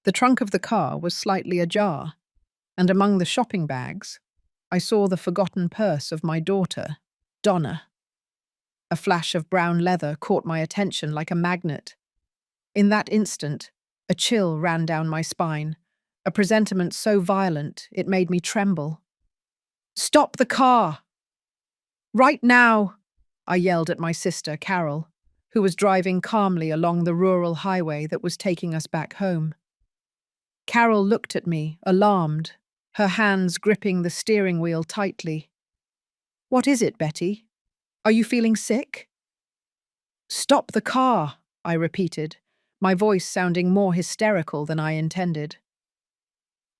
The trunk of the car was slightly ajar, and among the shopping bags, I saw the forgotten purse of my daughter, Donna. A flash of brown leather caught my attention like a magnet. In that instant, a chill ran down my spine, a presentiment so violent it made me tremble. "Stop the car! Right now!" I yelled at my sister, Carol, who was driving calmly along the rural highway that was taking us back home. Carol looked at me, alarmed, her hands gripping the steering wheel tightly. "What is it, Betty? Are you feeling sick?" "Stop the car," I repeated, my voice sounding more hysterical than I intended.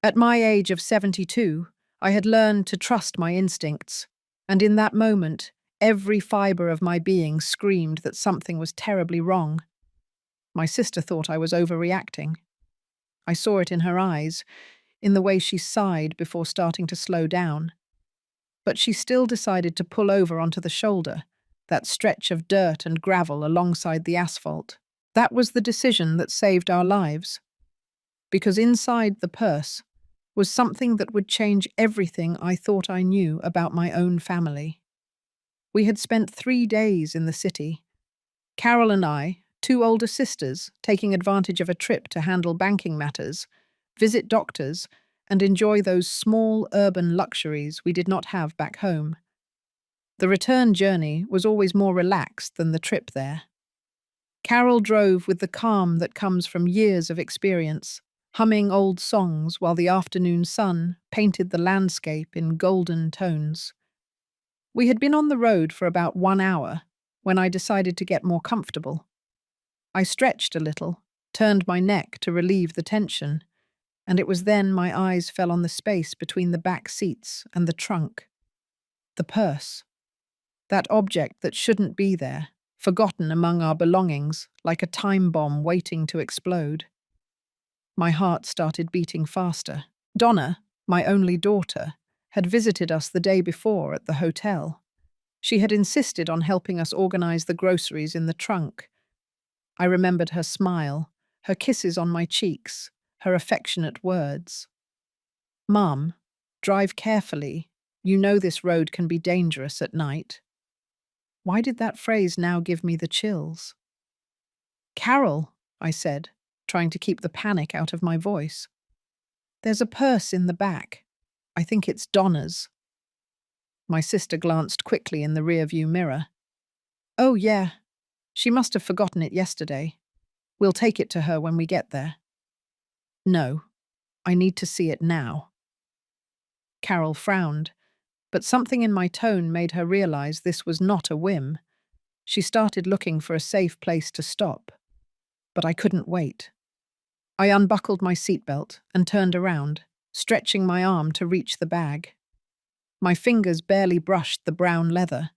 At my age of 72, I had learned to trust my instincts, and in that moment, every fibre of my being screamed that something was terribly wrong. My sister thought I was overreacting. I saw it in her eyes, in the way she sighed before starting to slow down. But she still decided to pull over onto the shoulder, that stretch of dirt and gravel alongside the asphalt. That was the decision that saved our lives. Because inside the purse was something that would change everything I thought I knew about my own family. We had spent 3 days in the city. Carol and I, 2 older sisters, taking advantage of a trip to handle banking matters, visit doctors, and enjoy those small urban luxuries we did not have back home. The return journey was always more relaxed than the trip there. Carol drove with the calm that comes from years of experience, humming old songs while the afternoon sun painted the landscape in golden tones. We had been on the road for about 1 hour when I decided to get more comfortable. I stretched a little, turned my neck to relieve the tension, and it was then my eyes fell on the space between the back seats and the trunk. The purse. That object that shouldn't be there, forgotten among our belongings, like a time bomb waiting to explode. My heart started beating faster. Donna, my only daughter, had visited us the day before at the hotel. She had insisted on helping us organize the groceries in the trunk. I remembered her smile, her kisses on my cheeks, her affectionate words. "Mum, drive carefully. You know this road can be dangerous at night." Why did that phrase now give me the chills? "Carol," I said, trying to keep the panic out of my voice. "There's a purse in the back. I think it's Donna's." My sister glanced quickly in the rearview mirror. "Oh, yeah. She must have forgotten it yesterday. We'll take it to her when we get there." "No, I need to see it now." Carol frowned, but something in my tone made her realize this was not a whim. She started looking for a safe place to stop. But I couldn't wait. I unbuckled my seatbelt and turned around, stretching my arm to reach the bag. My fingers barely brushed the brown leather.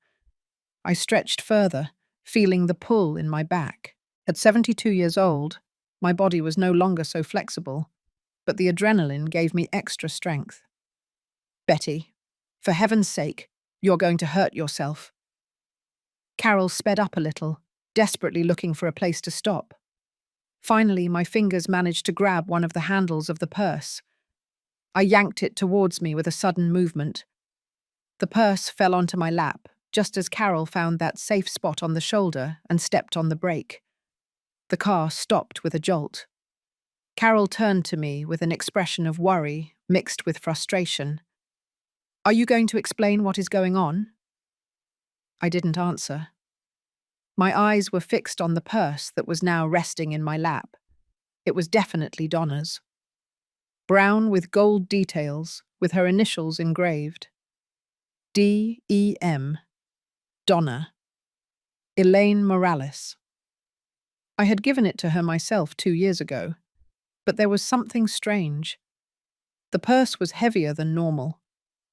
I stretched further, feeling the pull in my back. At 72 years old, my body was no longer so flexible, but the adrenaline gave me extra strength. "Betty, for heaven's sake, you're going to hurt yourself." Carol sped up a little, desperately looking for a place to stop. Finally, my fingers managed to grab one of the handles of the purse. I yanked it towards me with a sudden movement. The purse fell onto my lap, just as Carol found that safe spot on the shoulder and stepped on the brake. The car stopped with a jolt. Carol turned to me with an expression of worry mixed with frustration. "Are you going to explain what is going on?" I didn't answer. My eyes were fixed on the purse that was now resting in my lap. It was definitely Donna's. Brown with gold details, with her initials engraved. D-E-M. Donna. Elaine Morales. I had given it to her myself 2 years ago, but there was something strange. The purse was heavier than normal,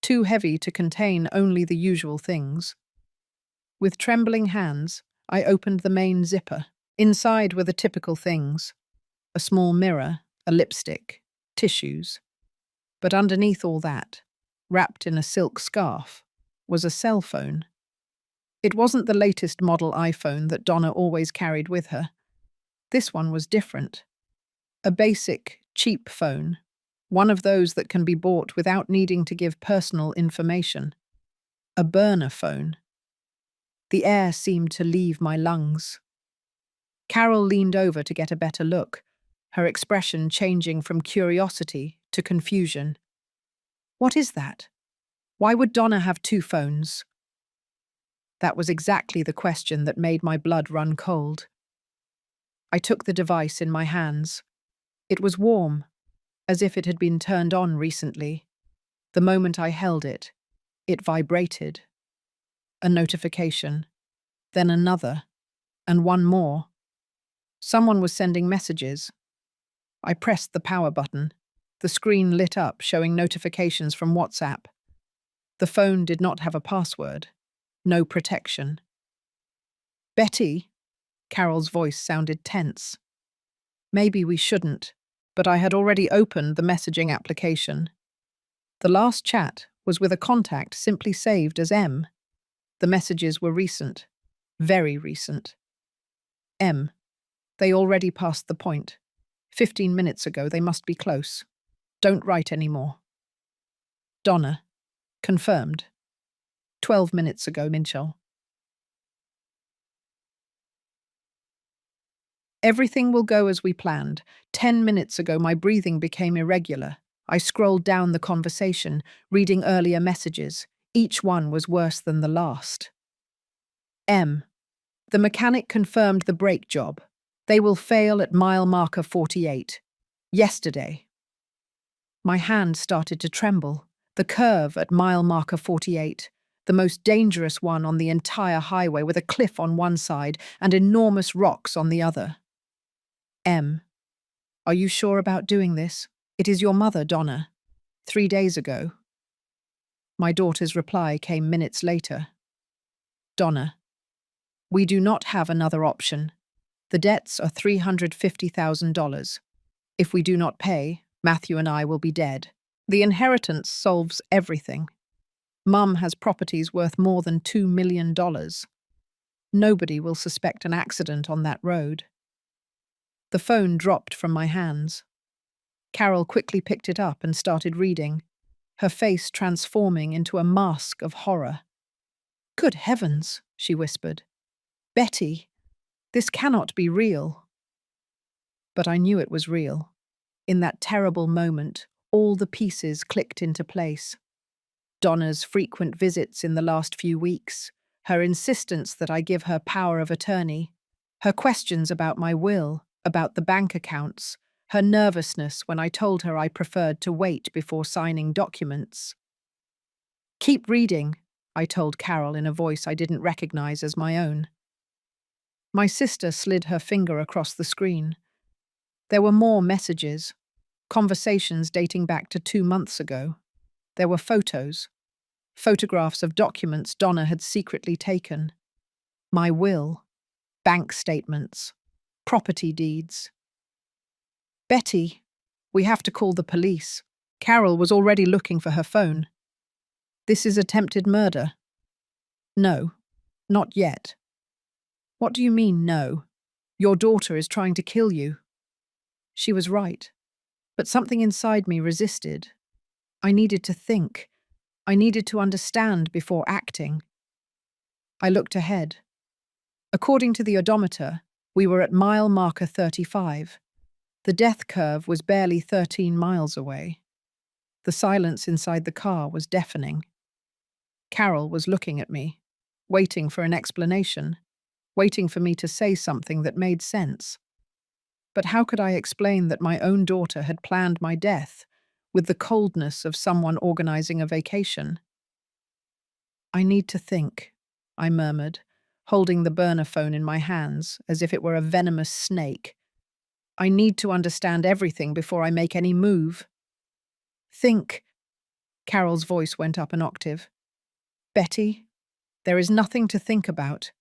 too heavy to contain only the usual things. With trembling hands, I opened the main zipper. Inside were the typical things: a small mirror, a lipstick, tissues. But underneath all that, wrapped in a silk scarf, was a cell phone. It wasn't the latest model iPhone that Donna always carried with her. This one was different. A basic, cheap phone, one of those that can be bought without needing to give personal information. A burner phone. The air seemed to leave my lungs. Carol leaned over to get a better look, her expression changing from curiosity to confusion. What is that? Why would Donna have two phones? That was exactly the question that made my blood run cold. I took the device in my hands. It was warm, as if it had been turned on recently. The moment I held it, it vibrated. A notification, then another, and one more. Someone was sending messages. I pressed the power button. The screen lit up, showing notifications from WhatsApp. The phone did not have a password. No protection. Betty? Carol's voice sounded tense. Maybe we shouldn't, but I had already opened the messaging application. The last chat was with a contact simply saved as M. The messages were recent. Very recent. M. They already passed the point. 15 minutes ago, they must be close. Don't write any more. Donna. Confirmed. 12 minutes ago, Minchell. Everything will go as we planned. 10 minutes ago, my breathing became irregular. I scrolled down the conversation, reading earlier messages. Each one was worse than the last. M. The mechanic confirmed the brake job. They will fail at mile marker 48. Yesterday. My hand started to tremble. The curve at mile marker 48, the most dangerous one on the entire highway, with a cliff on one side and enormous rocks on the other. M. Are you sure about doing this? It is your mother, Donna. 3 days ago. My daughter's reply came minutes later. Donna. We do not have another option. The debts are $350,000. If we do not pay, Matthew and I will be dead. The inheritance solves everything. Mum has properties worth more than $2 million. Nobody will suspect an accident on that road. The phone dropped from my hands. Carol quickly picked it up and started reading, her face transforming into a mask of horror. Good heavens, she whispered. Betty, this cannot be real. But I knew it was real. In that terrible moment, all the pieces clicked into place. Donna's frequent visits in the last few weeks, her insistence that I give her power of attorney, her questions about my will, about the bank accounts, her nervousness when I told her I preferred to wait before signing documents. Keep reading, I told Carol in a voice I didn't recognize as my own. My sister slid her finger across the screen. There were more messages, conversations dating back to 2 months ago. There were photographs of documents Donna had secretly taken. My will, bank statements, property deeds. Betty, we have to call the police. Carol was already looking for her phone. This is attempted murder. No, not yet. What do you mean, no? Your daughter is trying to kill you. She was right, but something inside me resisted. I needed to think. I needed to understand before acting. I looked ahead. According to the odometer, we were at mile marker 35. The death curve was barely 13 miles away. The silence inside the car was deafening. Carol was looking at me, waiting for an explanation, waiting for me to say something that made sense. But how could I explain that my own daughter had planned my death with the coldness of someone organizing a vacation? I need to think, I murmured, holding the burner phone in my hands as if it were a venomous snake. I need to understand everything before I make any move. Think. Carol's voice went up an octave. Betty, there is nothing to think about.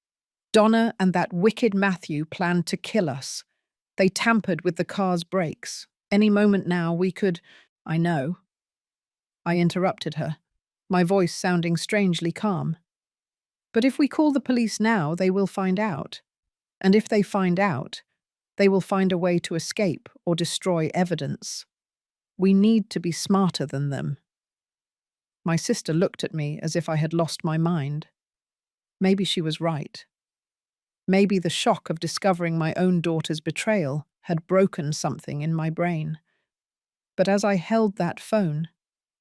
Donna and that wicked Matthew planned to kill us. They tampered with the car's brakes. Any moment now we could— I know. I interrupted her, my voice sounding strangely calm. But if we call the police now, they will find out. And if they find out, They will find a way to escape or destroy evidence. We need to be smarter than them. My sister looked at me as if I had lost my mind. Maybe she was right. Maybe the shock of discovering my own daughter's betrayal had broken something in my brain. But as I held that phone,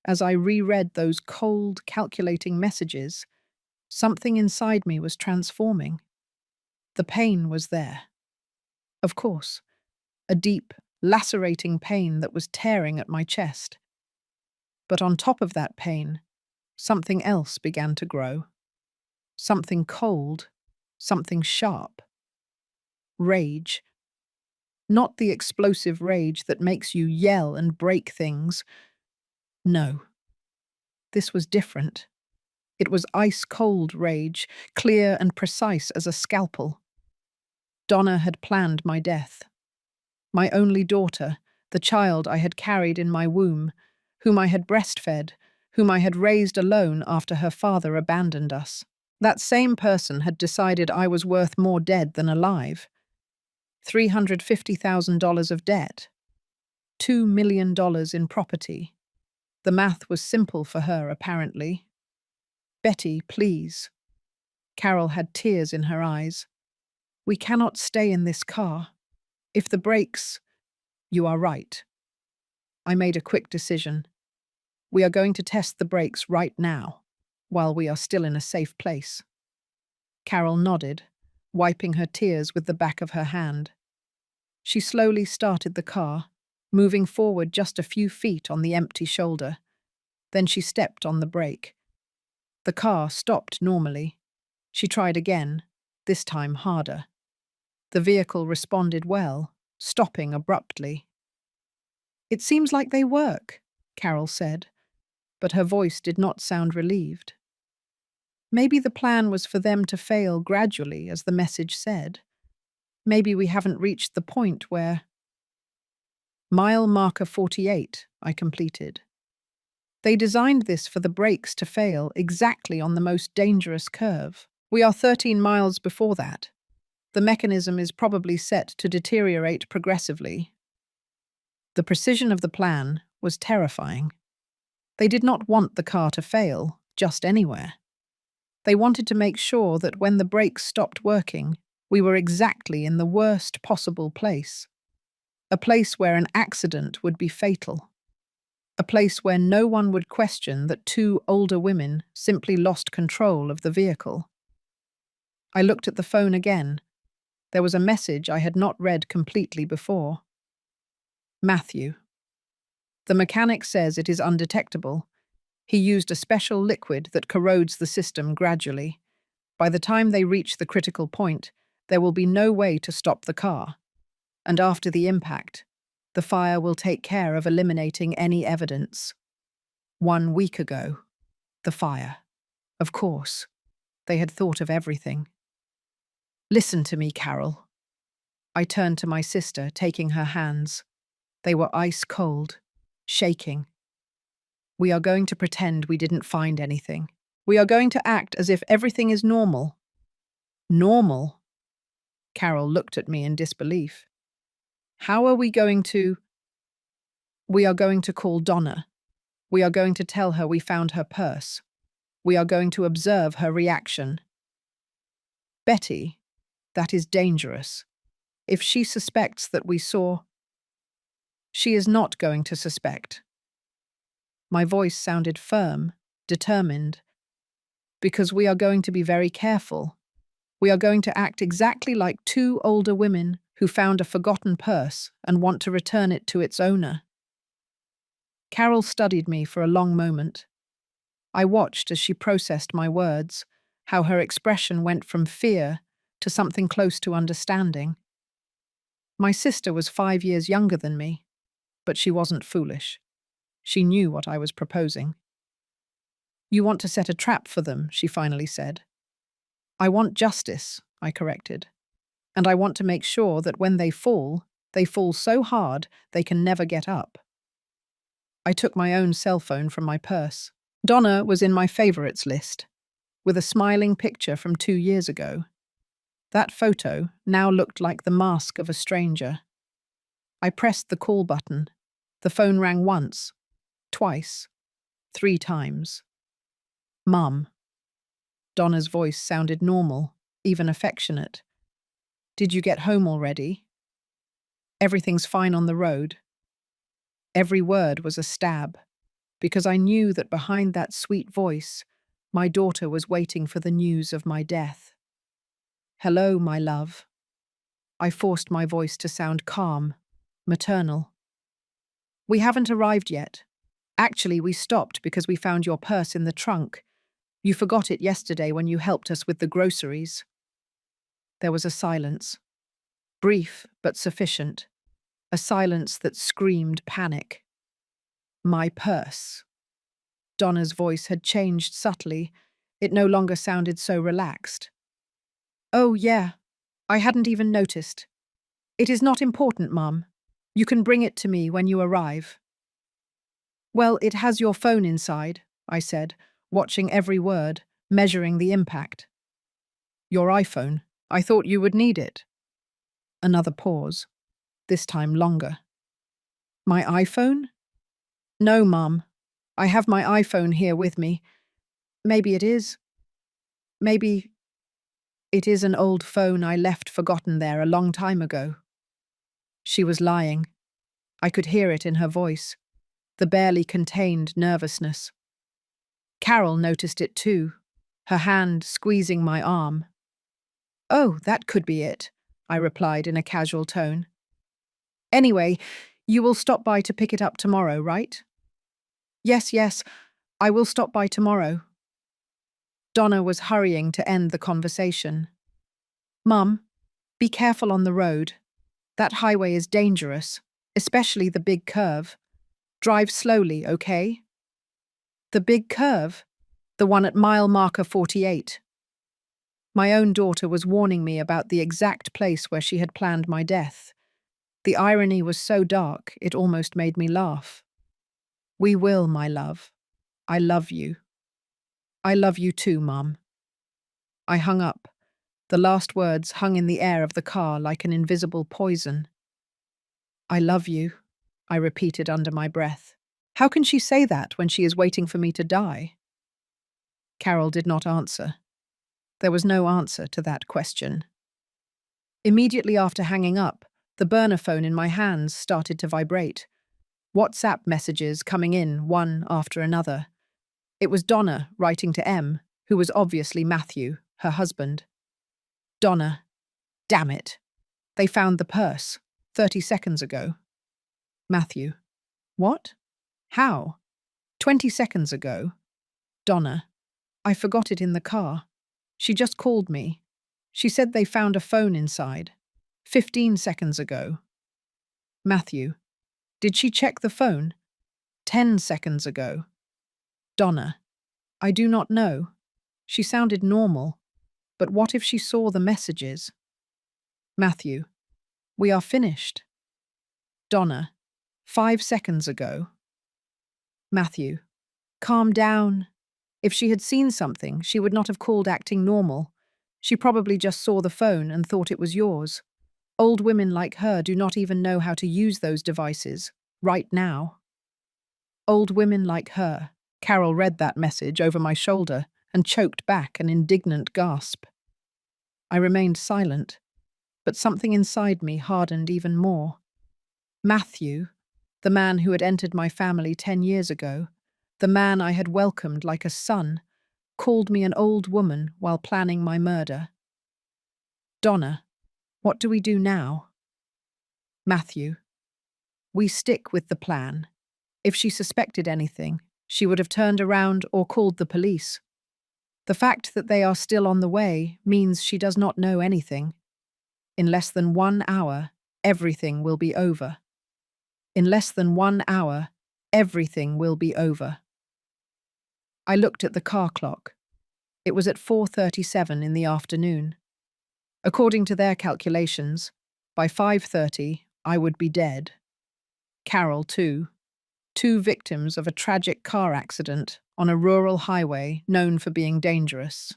as I reread those cold, calculating messages, something inside me was transforming. The pain was there. Of course, a deep, lacerating pain that was tearing at my chest. But on top of that pain, something else began to grow. Something cold, something sharp. Rage. Not the explosive rage that makes you yell and break things. No. This was different. It was ice-cold rage, clear and precise as a scalpel. Donna had planned my death. My only daughter, the child I had carried in my womb, whom I had breastfed, whom I had raised alone after her father abandoned us. That same person had decided I was worth more dead than alive. $350,000 of debt. $2 million in property. The math was simple for her, apparently. Betty, please. Carol had tears in her eyes. We cannot stay in this car. If the brakes… You are right. I made a quick decision. We are going to test the brakes right now, while we are still in a safe place. Carol nodded, wiping her tears with the back of her hand. She slowly started the car, moving forward just a few feet on the empty shoulder. Then she stepped on the brake. The car stopped normally. She tried again, this time harder. The vehicle responded well, stopping abruptly. It seems like they work, Carol said, but her voice did not sound relieved. Maybe the plan was for them to fail gradually, as the message said. Maybe we haven't reached the point where… Mile marker 48, I completed. They designed this for the brakes to fail exactly on the most dangerous curve. We are 13 miles before that. The mechanism is probably set to deteriorate progressively. The precision of the plan was terrifying. They did not want the car to fail, just anywhere. They wanted to make sure that when the brakes stopped working, we were exactly in the worst possible place. A place where an accident would be fatal. A place where no one would question that two older women simply lost control of the vehicle. I looked at the phone again. There was a message I had not read completely before. Matthew. The mechanic says it is undetectable. He used a special liquid that corrodes the system gradually. By the time they reach the critical point, there will be no way to stop the car. And after the impact, the fire will take care of eliminating any evidence. 1 week ago, the fire. Of course, they had thought of everything. Listen to me, Carol. I turned to my sister, taking her hands. They were ice cold, shaking. We are going to pretend we didn't find anything. We are going to act as if everything is normal. Normal? Carol looked at me in disbelief. How are we going to… We are going to call Donna. We are going to tell her we found her purse. We are going to observe her reaction. Betty, that is dangerous. If she suspects that we saw… She is not going to suspect. My voice sounded firm, determined. Because we are going to be very careful. We are going to act exactly like two older women who found a forgotten purse and want to return it to its owner. Carol studied me for a long moment. I watched as she processed my words, how her expression went from fear to something close to understanding. My sister was 5 years younger than me, but she wasn't foolish. She knew what I was proposing. You want to set a trap for them, she finally said. I want justice, I corrected. And I want to make sure that when they fall so hard they can never get up. I took my own cell phone from my purse. Donna was in my favorites list, with a smiling picture from 2 years ago. That photo now looked like the mask of a stranger. I pressed the call button. The phone rang once, twice, 3 times. Mum. Donna's voice sounded normal, even affectionate. Did you get home already? Everything's fine on the road. Every word was a stab, because I knew that behind that sweet voice, my daughter was waiting for the news of my death. Hello, my love. I forced my voice to sound calm, maternal. We haven't arrived yet. Actually, we stopped because we found your purse in the trunk. You forgot it yesterday when you helped us with the groceries. There was a silence. Brief, but sufficient. A silence that screamed panic. My purse. Donna's voice had changed subtly. It no longer sounded so relaxed. Oh, yeah. I hadn't even noticed. It is not important, Mum. You can bring it to me when you arrive. Well, it has your phone inside, I said, watching every word, measuring the impact. Your iPhone. I thought you would need it. Another pause, this time longer. My iPhone? No, Mum. I have my iPhone here with me. Maybe it is. Maybe it is an old phone I left forgotten there a long time ago. She was lying. I could hear it in her voice, the barely contained nervousness. Carol noticed it too, her hand squeezing my arm. Oh, that could be it, I replied in a casual tone. Anyway, you will stop by to pick it up tomorrow, right? Yes, I will stop by tomorrow. Donna was hurrying to end the conversation. Mum, be careful on the road. That highway is dangerous, especially the big curve. Drive slowly, okay? The big curve? The one at mile marker 48. My own daughter was warning me about the exact place where she had planned my death. The irony was so dark, it almost made me laugh. We will, my love. I love you. I love you too, Mum. I hung up. The last words hung in the air of the car like an invisible poison. I love you, I repeated under my breath. How can she say that when she is waiting for me to die? Carol did not answer. There was no answer to that question. Immediately after hanging up, the burner phone in my hands started to vibrate. WhatsApp messages coming in one after another. It was Donna writing to M, who was obviously Matthew, her husband. Donna. Damn it. They found the purse 30 seconds ago. Matthew. What? How? 20 seconds ago. Donna. I forgot it in the car. She just called me. She said they found a phone inside. 15 seconds ago. Matthew. Did she check the phone? 10 seconds ago. Donna. I do not know. She sounded normal. But what if she saw the messages? Matthew. We are finished. Donna. 5 seconds ago. Matthew. Calm down. If she had seen something, she would not have called acting normal. She probably just saw the phone and thought it was yours. Old women like her do not even know how to use those devices, right now. Old women like her. Carol read that message over my shoulder and choked back an indignant gasp. I remained silent, but something inside me hardened even more. Matthew, the man who had entered my family 10 years ago, the man I had welcomed like a son, called me an old woman while planning my murder. Donna, what do we do now? Matthew, we stick with the plan. If she suspected anything, she would have turned around or called the police. The fact that they are still on the way means she does not know anything. In less than 1 hour, everything will be over. In less than 1 hour, everything will be over. I looked at the car clock. It was at 4:37 in the afternoon. According to their calculations, by 5:30, I would be dead. Carol, too. 2 victims of a tragic car accident on a rural highway known for being dangerous.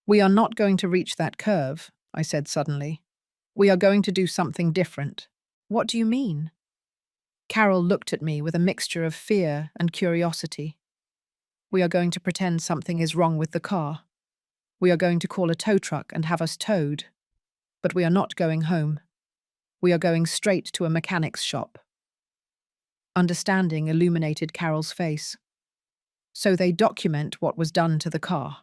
We are not going to reach that curve, I said suddenly. We are going to do something different. What do you mean? Carol looked at me with a mixture of fear and curiosity. We are going to pretend something is wrong with the car. We are going to call a tow truck and have us towed. But we are not going home. We are going straight to a mechanic's shop. Understanding illuminated Carol's face. So they document what was done to the car.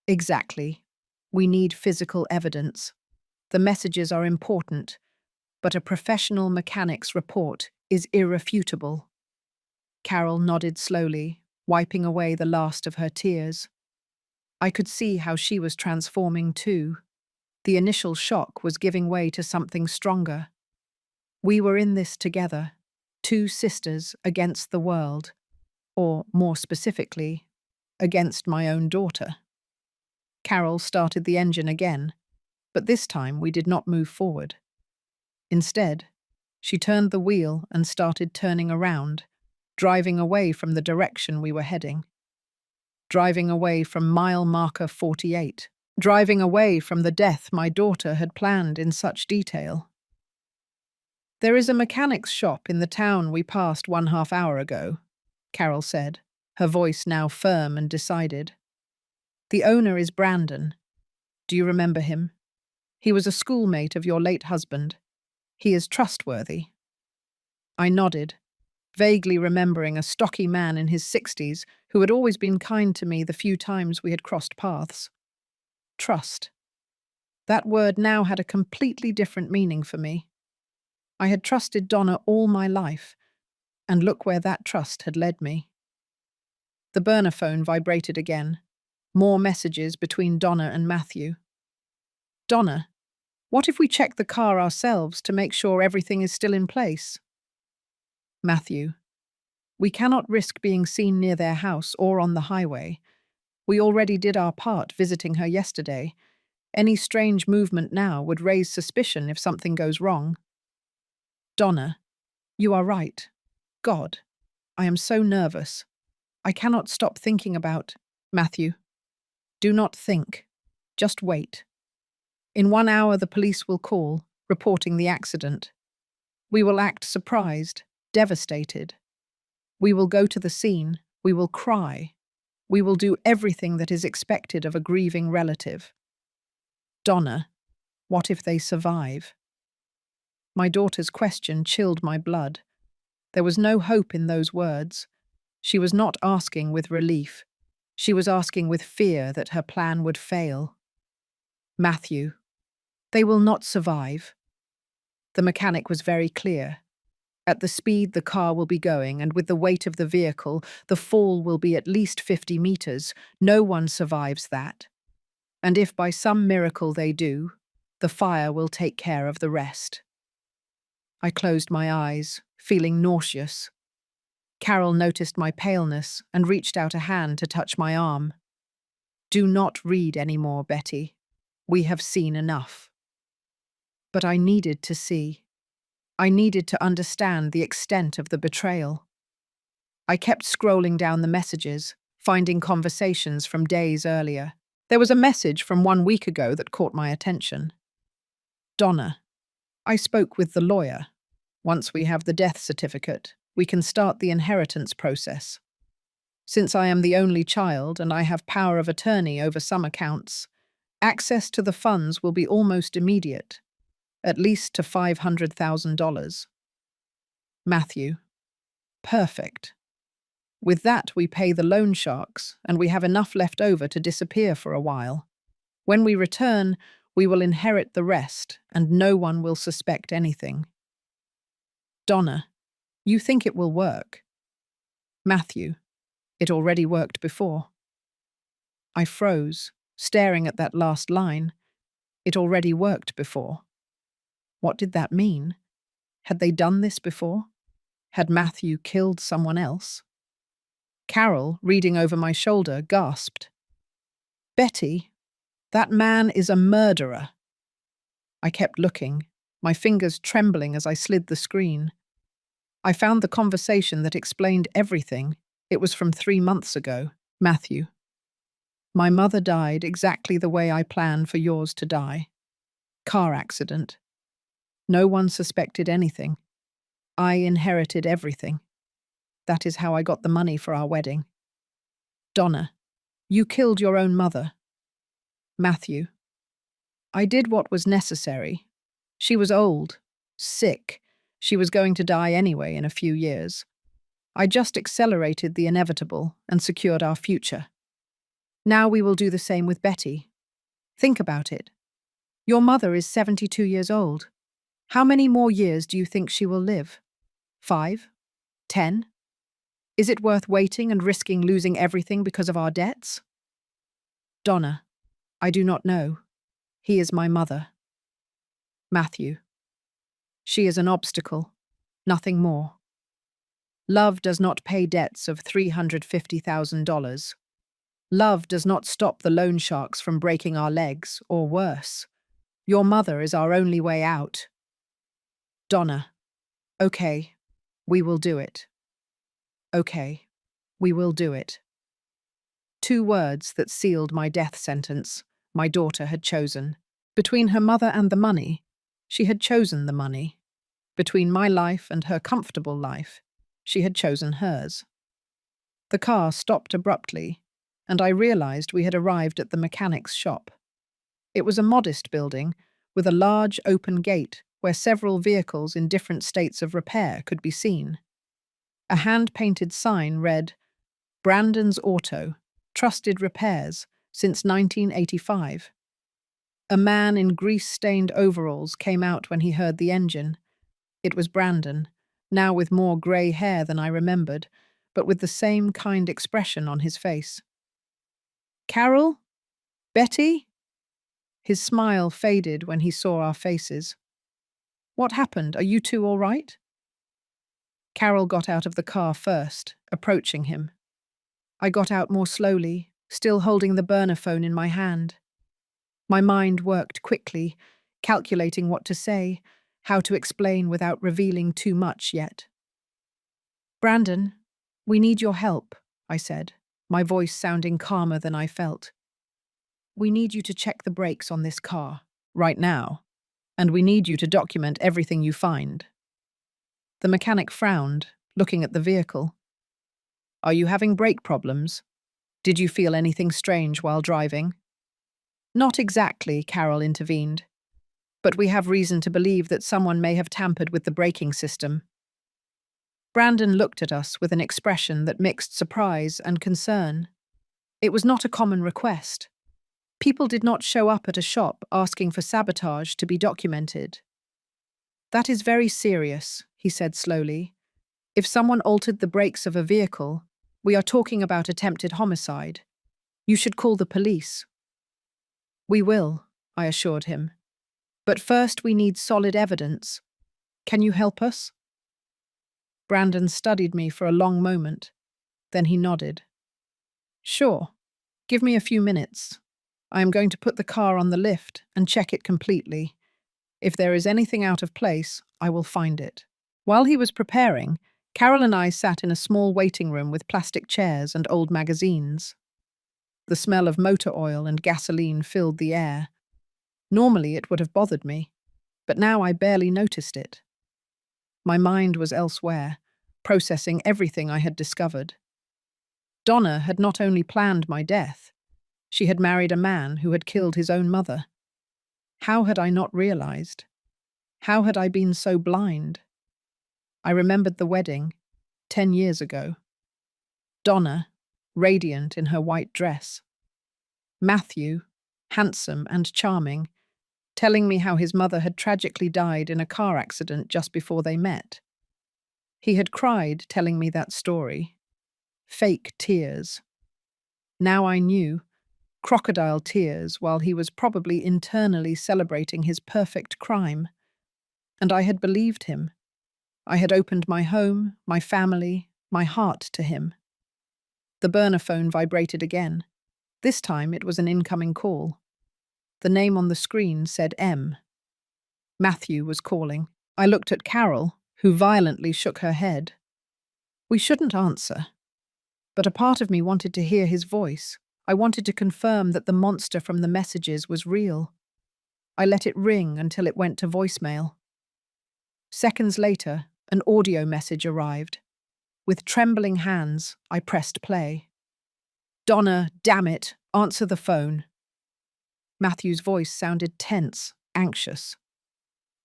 Exactly. We need physical evidence. The messages are important, but a professional mechanic's report is irrefutable. Carol nodded slowly, wiping away the last of her tears. I could see how she was transforming too. The initial shock was giving way to something stronger. We were in this together, two sisters against the world, or more specifically, against my own daughter. Carol started the engine again, but this time we did not move forward. Instead, she turned the wheel and started turning around, driving away from the direction we were heading. Driving away from mile marker 48. Driving away from the death my daughter had planned in such detail. There is a mechanic's shop in the town we passed 1/2 hour ago, Carol said, her voice now firm and decided. The owner is Brandon. Do you remember him? He was a schoolmate of your late husband. He is trustworthy. I nodded, vaguely remembering a stocky man in his 60s who had always been kind to me the few times we had crossed paths. Trust. That word now had a completely different meaning for me. I had trusted Donna all my life, and look where that trust had led me. The burner phone vibrated again. More messages between Donna and Matthew. Donna, what if we check the car ourselves to make sure everything is still in place? Matthew, we cannot risk being seen near their house or on the highway. We already did our part visiting her yesterday. Any strange movement now would raise suspicion if something goes wrong. Donna, you are right. God, I am so nervous. I cannot stop thinking about… Matthew, do not think. Just wait. In 1 hour the police will call, reporting the accident. We will act surprised, devastated. We will go to the scene. We will cry. We will do everything that is expected of a grieving relative. Donna, what if they survive? My daughter's question chilled my blood. There was no hope in those words. She was not asking with relief. She was asking with fear that her plan would fail. Matthew, they will not survive. The mechanic was very clear. At the speed the car will be going and with the weight of the vehicle, the fall will be at least 50 meters. No one survives that. And if by some miracle they do, the fire will take care of the rest. I closed my eyes, feeling nauseous. Carol noticed my paleness and reached out a hand to touch my arm. Do not read any more, Betty. We have seen enough. But I needed to see. I needed to understand the extent of the betrayal. I kept scrolling down the messages, finding conversations from days earlier. There was a message from 1 week ago that caught my attention. Donna, I spoke with the lawyer. Once we have the death certificate, we can start the inheritance process. Since I am the only child and I have power of attorney over some accounts, access to the funds will be almost immediate, at least to $500,000. Matthew, perfect. With that, we pay the loan sharks, and we have enough left over to disappear for a while. When we return, we will inherit the rest, and no one will suspect anything. Donna, you think it will work? Matthew, it already worked before. I froze, staring at that last line. It already worked before. What did that mean? Had they done this before? Had Matthew killed someone else? Carol, reading over my shoulder, gasped. Betty, that man is a murderer. I kept looking, my fingers trembling as I slid the screen. I found the conversation that explained everything. It was from 3 months ago. Matthew. My mother died exactly the way I planned for yours to die. Car accident. No one suspected anything. I inherited everything. That is how I got the money for our wedding. Donna, you killed your own mother. Matthew, I did what was necessary. She was old, sick. She was going to die anyway in a few years. I just accelerated the inevitable and secured our future. Now we will do the same with Betty. Think about it. Your mother is 72 years old. How many more years do you think she will live? 5? 10? Is it worth waiting and risking losing everything because of our debts? Donna, I do not know. He is my mother. Matthew, she is an obstacle, nothing more. Love does not pay debts of $350,000. Love does not stop the loan sharks from breaking our legs, or worse. Your mother is our only way out. Donna, okay, we will do it. Okay, we will do it. 2 words that sealed my death sentence. My daughter had chosen. Between her mother and the money, she had chosen the money. Between my life and her comfortable life, she had chosen hers. The car stopped abruptly, and I realized we had arrived at the mechanic's shop. It was a modest building with a large open gate where several vehicles in different states of repair could be seen. A hand-painted sign read, Brandon's Auto, Trusted Repairs, since 1985. A man in grease-stained overalls came out when he heard the engine. It was Brandon, now with more grey hair than I remembered, but with the same kind expression on his face. Carol? Betty? His smile faded when he saw our faces. What happened? Are you two all right? Carol got out of the car first, approaching him. I got out more slowly, still holding the burner phone in my hand. My mind worked quickly, calculating what to say, how to explain without revealing too much yet. Brandon, we need your help, I said, my voice sounding calmer than I felt. We need you to check the brakes on this car, right now, and we need you to document everything you find. The mechanic frowned, looking at the vehicle. Are you having brake problems? Did you feel anything strange while driving? Not exactly, Carol intervened. But we have reason to believe that someone may have tampered with the braking system. Brandon looked at us with an expression that mixed surprise and concern. It was not a common request. People did not show up at a shop asking for sabotage to be documented. That is very serious, he said slowly. If someone altered the brakes of a vehicle, we are talking about attempted homicide. You should call the police. We will, I assured him. But first we need solid evidence. Can you help us? Brandon studied me for a long moment. Then he nodded. Sure. Give me a few minutes. I am going to put the car on the lift and check it completely. If there is anything out of place, I will find it. While he was preparing, Carol and I sat in a small waiting room with plastic chairs and old magazines. The smell of motor oil and gasoline filled the air. Normally it would have bothered me, but now I barely noticed it. My mind was elsewhere, processing everything I had discovered. Donna had not only planned my death, she had married a man who had killed his own mother. How had I not realized? How had I been so blind? I remembered the wedding, 10 years ago. Donna, radiant in her white dress. Matthew, handsome and charming, telling me how his mother had tragically died in a car accident just before they met. He had cried telling me that story. Fake tears. Now I knew, crocodile tears while he was probably internally celebrating his perfect crime. And I had believed him. I had opened my home, my family, my heart to him. The burner phone vibrated again. This time it was an incoming call. The name on the screen said M. Matthew was calling. I looked at Carol, who violently shook her head. We shouldn't answer. But a part of me wanted to hear his voice, I wanted to confirm that the monster from the messages was real. I let it ring until it went to voicemail. Seconds later, an audio message arrived. With trembling hands, I pressed play. "Donna, damn it, answer the phone." Matthew's voice sounded tense, anxious.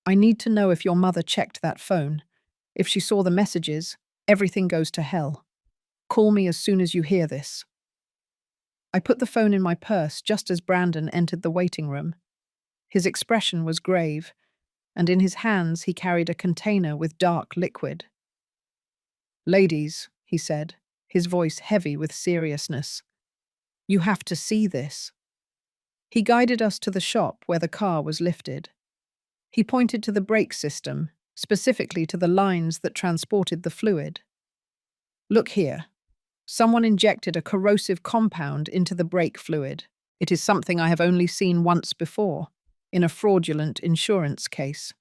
"I need to know if your mother checked that phone. If she saw the messages, everything goes to hell. Call me as soon as you hear this." I put the phone in my purse just as Brandon entered the waiting room. His expression was grave, and in his hands he carried a container with dark liquid. "Ladies," he said, his voice heavy with seriousness, "you have to see this." He guided us to the shop where the car was lifted. He pointed to the brake system, specifically to the lines that transported the fluid. "Look here. Someone injected a corrosive compound into the brake fluid. It is something I have only seen once before, in a fraudulent insurance case.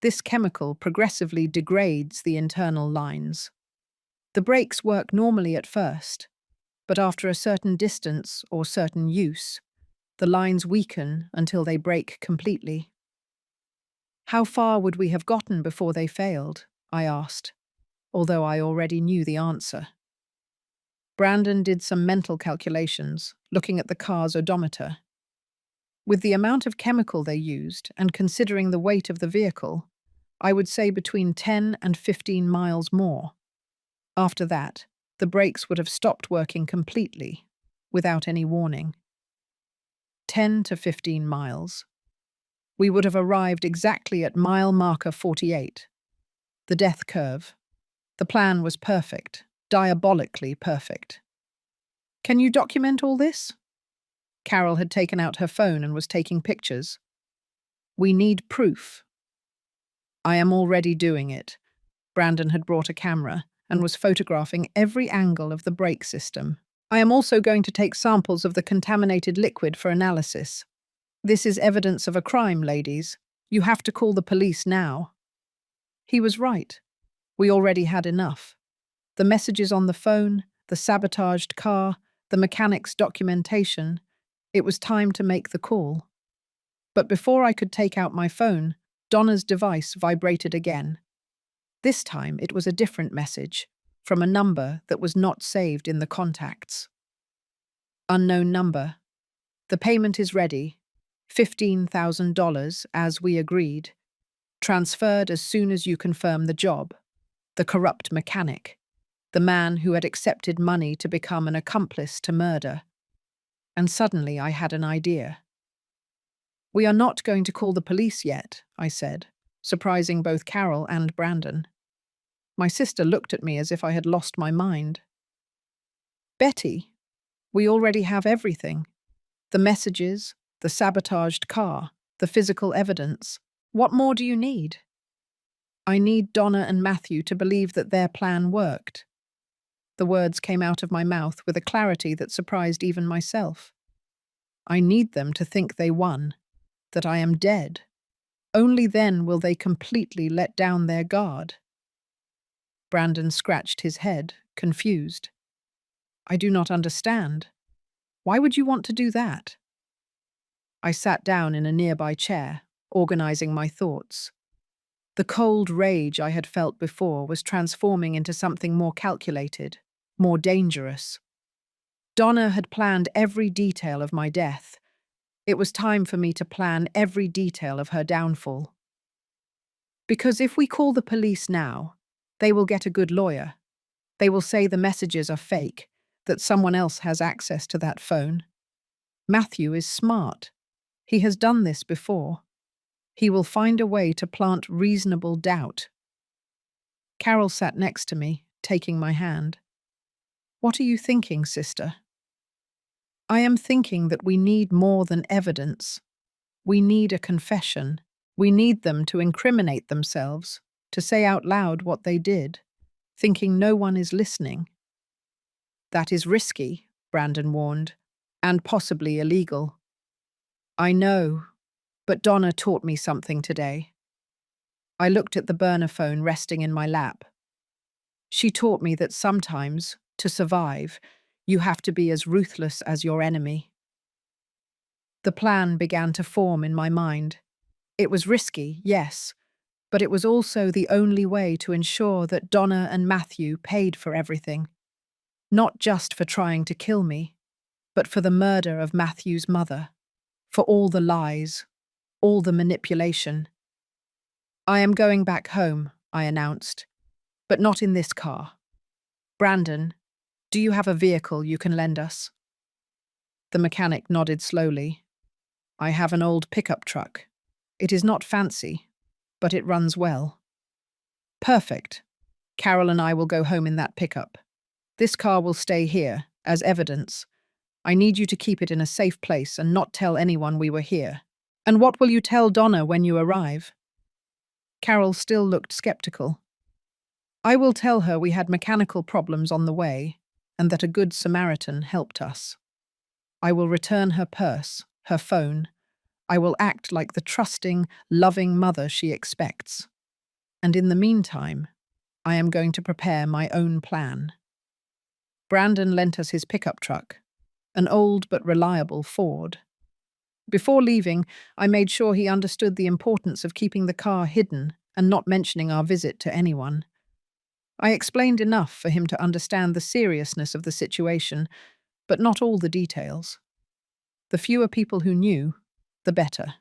This chemical progressively degrades the internal lines. The brakes work normally at first, but after a certain distance or certain use, the lines weaken until they break completely." "How far would we have gotten before they failed?" I asked, although I already knew the answer. Brandon did some mental calculations, looking at the car's odometer. With the amount of chemical they used, and considering the weight of the vehicle, I would say between 10 and 15 miles more. After that, the brakes would have stopped working completely, without any warning. 10 to 15 miles. We would have arrived exactly at mile marker 48. The death curve. The plan was perfect, diabolically perfect. "Can you document all this?" Carol had taken out her phone and was taking pictures. "We need proof." "I am already doing it." Brandon had brought a camera and was photographing every angle of the brake system. "I am also going to take samples of the contaminated liquid for analysis. This is evidence of a crime, ladies. You have to call the police now." He was right. We already had enough. The messages on the phone, the sabotaged car, the mechanic's documentation. It was time to make the call. But before I could take out my phone, Donna's device vibrated again. This time it was a different message, from a number that was not saved in the contacts. "Unknown number. The payment is ready. $15,000, as we agreed. Transferred as soon as you confirm the job. The corrupt mechanic. The man who had accepted money to become an accomplice to murder." And suddenly I had an idea. "We are not going to call the police yet," I said, surprising both Carol and Brandon. My sister looked at me as if I had lost my mind. "Betty, we already have everything. The messages, the sabotaged car, the physical evidence. What more do you need?" "I need Donna and Matthew to believe that their plan worked." The words came out of my mouth with a clarity that surprised even myself. "I need them to think they won, that I am dead. Only then will they completely let down their guard." Brandon scratched his head, confused. "I do not understand. Why would you want to do that?" I sat down in a nearby chair, organizing my thoughts. The cold rage I had felt before was transforming into something more calculated, more dangerous. Donna had planned every detail of my death. It was time for me to plan every detail of her downfall. Because if we call the police now, they will get a good lawyer. They will say the messages are fake, that someone else has access to that phone. Matthew is smart. He has done this before. He will find a way to plant reasonable doubt. Carol sat next to me, taking my hand. "What are you thinking, sister?" "I am thinking that we need more than evidence. We need a confession. We need them to incriminate themselves, to say out loud what they did, thinking no one is listening." "That is risky," Brandon warned, "and possibly illegal." "I know, but Donna taught me something today." I looked at the burner phone resting in my lap. "She taught me that sometimes, to survive, You have to be as ruthless as your enemy. The plan began to form in my mind. It was risky, yes, but it was also the only way to ensure that Donna and Matthew paid for everything. Not just for trying to kill me, but for the murder of Matthew's mother, for all the lies, all the manipulation. I am going back home, I announced, but not in this car. Brandon, do you have a vehicle you can lend us? The mechanic nodded slowly. I have an old pickup truck. It is not fancy, but it runs well. Perfect. Carol and I will go home in that pickup. This car will stay here, as evidence. I need you to keep it in a safe place and not tell anyone we were here. And what will you tell Donna when you arrive? Carol still looked skeptical. I will tell her we had mechanical problems on the way and that a good Samaritan helped us. I will return her purse, her phone. I will act like the trusting, loving mother she expects. And in the meantime, I am going to prepare my own plan. Brandon lent us his pickup truck, an old but reliable Ford. Before leaving, I made sure he understood the importance of keeping the car hidden and not mentioning our visit to anyone. I explained enough for him to understand the seriousness of the situation, but not all the details. The fewer people who knew, the better.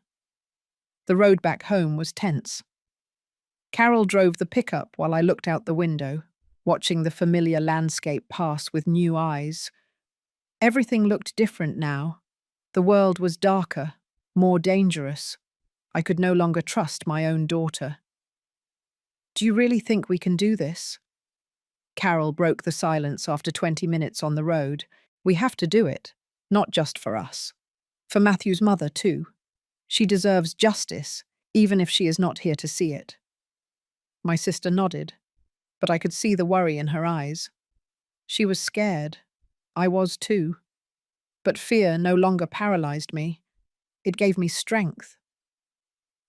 The road back home was tense. Carol drove the pickup while I looked out the window, watching the familiar landscape pass with new eyes. Everything looked different now. The world was darker, more dangerous. I could no longer trust my own daughter. Do you really think we can do this? Carol broke the silence after 20 minutes on the road. We have to do it, not just for us. For Matthew's mother, too. She deserves justice, even if she is not here to see it. My sister nodded, but I could see the worry in her eyes. She was scared. I was too. But fear no longer paralyzed me. It gave me strength.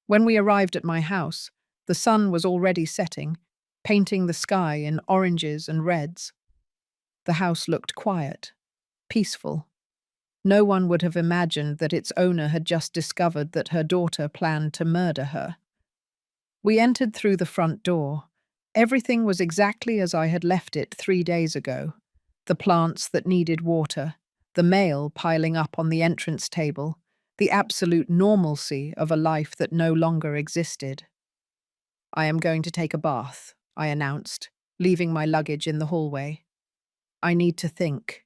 When we arrived at my house, the sun was already setting, painting the sky in oranges and reds. The house looked quiet, peaceful. No one would have imagined that its owner had just discovered that her daughter planned to murder her. We entered through the front door. Everything was exactly as I had left it 3 days ago. The plants that needed water, the mail piling up on the entrance table, the absolute normalcy of a life that no longer existed. I am going to take a bath, I announced, leaving my luggage in the hallway. I need to think.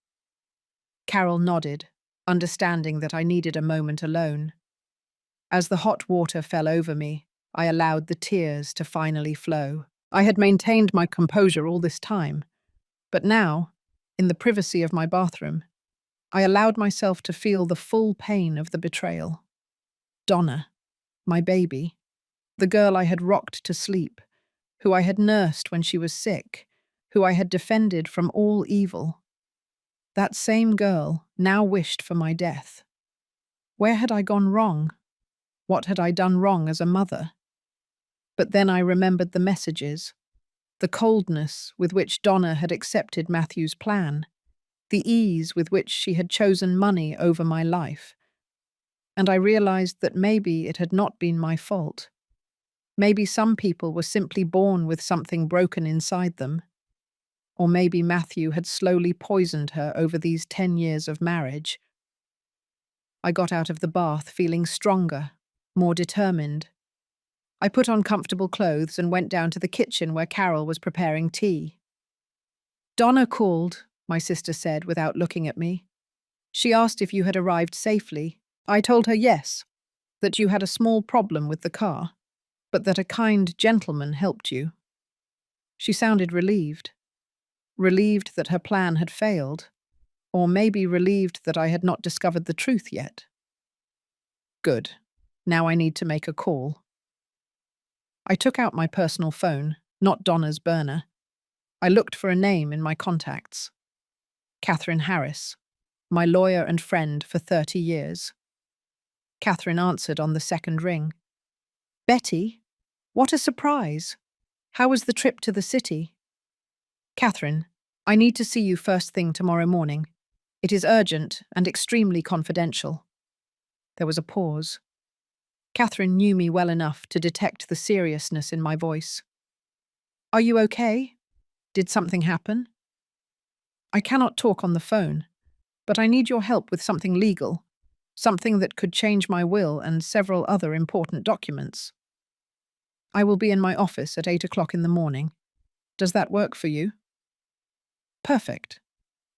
Carol nodded, understanding that I needed a moment alone. As the hot water fell over me, I allowed the tears to finally flow. I had maintained my composure all this time, but now, in the privacy of my bathroom, I allowed myself to feel the full pain of the betrayal. Donna, my baby, the girl I had rocked to sleep, who I had nursed when she was sick, who I had defended from all evil. That same girl now wished for my death. Where had I gone wrong? What had I done wrong as a mother? But then I remembered the messages, the coldness with which Donna had accepted Matthew's plan, the ease with which she had chosen money over my life. And I realized that maybe it had not been my fault. Maybe some people were simply born with something broken inside them. Or maybe Matthew had slowly poisoned her over these 10 years of marriage. I got out of the bath feeling stronger, more determined. I put on comfortable clothes and went down to the kitchen where Carol was preparing tea. Donna called, my sister said without looking at me. She asked if you had arrived safely. I told her yes, that you had a small problem with the car, but that a kind gentleman helped you. She sounded relieved. Relieved that her plan had failed, or maybe relieved that I had not discovered the truth yet. Good. Now I need to make a call. I took out my personal phone, not Donna's burner. I looked for a name in my contacts. Catherine Harris, my lawyer and friend for 30 years. Catherine answered on the second ring. Betty? What a surprise! How was the trip to the city? Catherine, I need to see you first thing tomorrow morning. It is urgent and extremely confidential. There was a pause. Catherine knew me well enough to detect the seriousness in my voice. Are you okay? Did something happen? I cannot talk on the phone, but I need your help with something legal, something that could change my will and several other important documents. I will be in my office at 8 o'clock in the morning. Does that work for you? Perfect.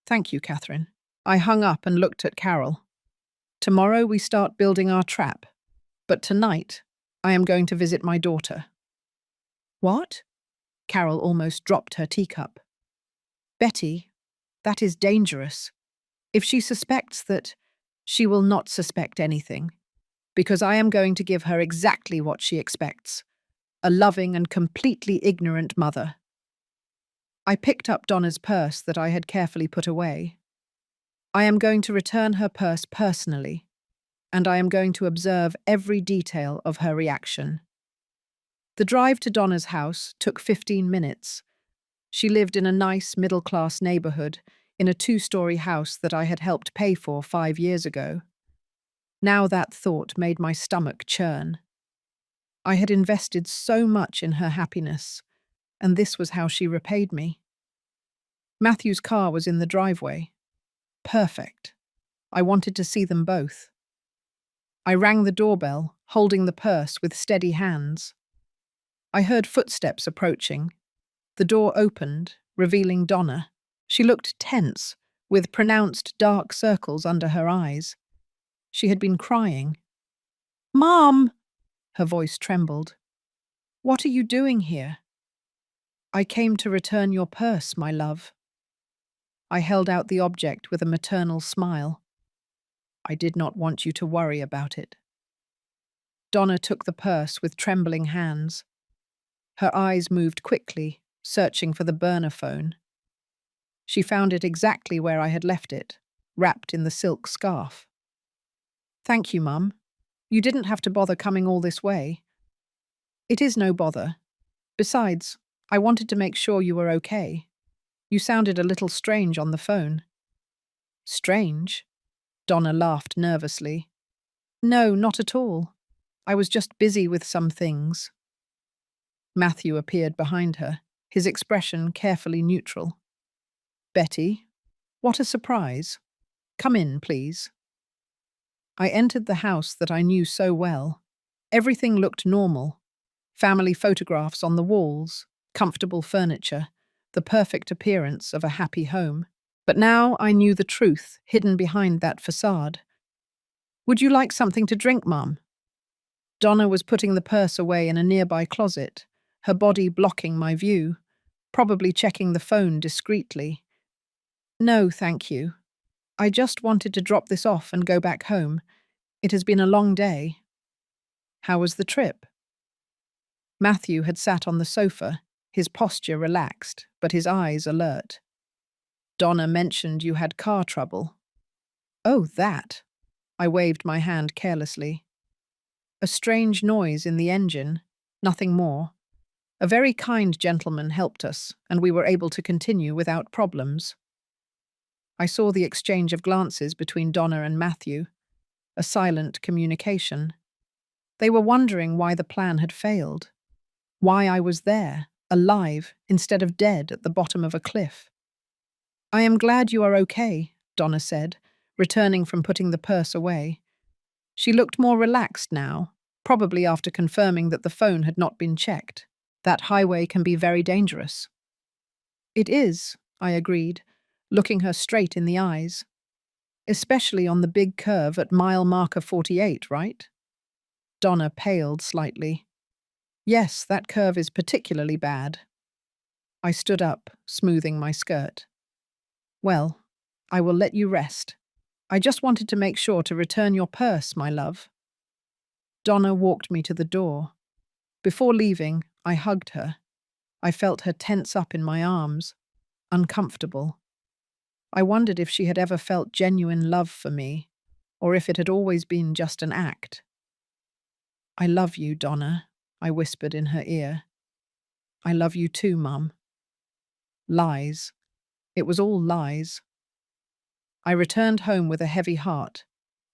Thank you, Catherine. I hung up and looked at Carol. Tomorrow we start building our trap, but tonight I am going to visit my daughter. What? Carol almost dropped her teacup. Betty, that is dangerous. If she suspects that, she will not suspect anything, because I am going to give her exactly what she expects, a loving and completely ignorant mother. I picked up Donna's purse that I had carefully put away. I am going to return her purse personally, and I am going to observe every detail of her reaction. The drive to Donna's house took 15 minutes. She lived in a nice middle-class neighborhood in a 2-story house that I had helped pay for 5 years ago. Now that thought made my stomach churn. I had invested so much in her happiness, and this was how she repaid me. Matthew's car was in the driveway. Perfect. I wanted to see them both. I rang the doorbell, holding the purse with steady hands. I heard footsteps approaching. The door opened, revealing Donna. She looked tense, with pronounced dark circles under her eyes. She had been crying. "Mom!" Her voice trembled. "What are you doing here?" "I came to return your purse, my love." I held out the object with a maternal smile. "I did not want you to worry about it." Donna took the purse with trembling hands. Her eyes moved quickly, searching for the burner phone. She found it exactly where I had left it, wrapped in the silk scarf. "Thank you, Mum. You didn't have to bother coming all this way." "It is no bother. Besides, I wanted to make sure you were okay. You sounded a little strange on the phone." "Strange?" Donna laughed nervously. "No, not at all. I was just busy with some things." Matthew appeared behind her, his expression carefully neutral. "Betty, what a surprise. Come in, please." I entered the house that I knew so well. Everything looked normal. Family photographs on the walls, comfortable furniture, the perfect appearance of a happy home. But now I knew the truth hidden behind that facade. "Would you like something to drink, Mum?" Donna was putting the purse away in a nearby closet, her body blocking my view, probably checking the phone discreetly. "No, thank you. I just wanted to drop this off and go back home. It has been a long day." "How was the trip?" Matthew had sat on the sofa, his posture relaxed, but his eyes alert. "Donna mentioned you had car trouble." "Oh, that." I waved my hand carelessly. "A strange noise in the engine, nothing more. A very kind gentleman helped us, and we were able to continue without problems." I saw the exchange of glances between Donna and Matthew, a silent communication. They were wondering why the plan had failed, why I was there, alive, instead of dead at the bottom of a cliff. "I am glad you are okay," Donna said, returning from putting the purse away. She looked more relaxed now, probably after confirming that the phone had not been checked. That highway can be very dangerous. "It is," I agreed, looking her straight in the eyes. "Especially on the big curve at mile marker 48, right?" Donna paled slightly. "Yes, that curve is particularly bad." I stood up, smoothing my skirt. "Well, I will let you rest. I just wanted to make sure to return your purse, my love." Donna walked me to the door. Before leaving, I hugged her. I felt her tense up in my arms, uncomfortable. I wondered if she had ever felt genuine love for me, or if it had always been just an act. "I love you, Donna," I whispered in her ear. "I love you too, Mum." Lies. It was all lies. I returned home with a heavy heart,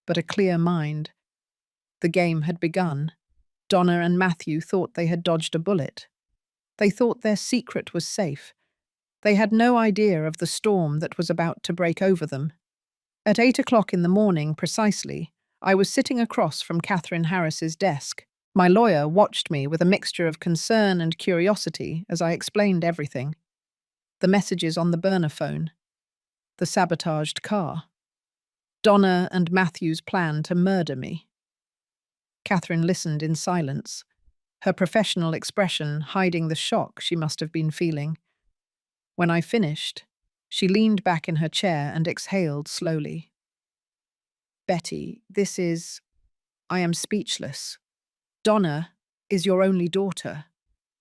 but a clear mind. The game had begun. Donna and Matthew thought they had dodged a bullet. They thought their secret was safe. They had no idea of the storm that was about to break over them. At 8 o'clock in the morning precisely, I was sitting across from Catherine Harris's desk. My lawyer watched me with a mixture of concern and curiosity as I explained everything. The messages on the burner phone, the sabotaged car, Donna and Matthew's plan to murder me. Catherine listened in silence, her professional expression hiding the shock she must have been feeling. When I finished, she leaned back in her chair and exhaled slowly. Betty, I am speechless. Donna is your only daughter.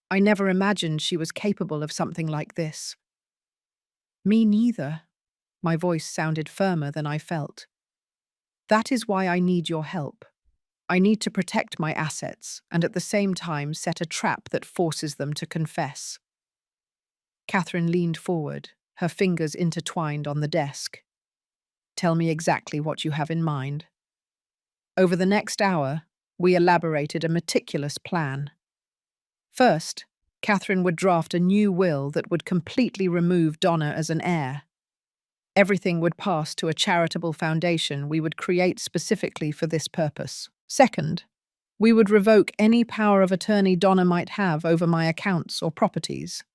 I never imagined she was capable of something like this. Me neither. My voice sounded firmer than I felt. That is why I need your help. I need to protect my assets and at the same time set a trap that forces them to confess. Catherine leaned forward, her fingers intertwined on the desk. Tell me exactly what you have in mind. Over the next hour, we elaborated a meticulous plan. First, Catherine would draft a new will that would completely remove Donna as an heir. Everything would pass to a charitable foundation we would create specifically for this purpose. Second, we would revoke any power of attorney Donna might have over my accounts or properties.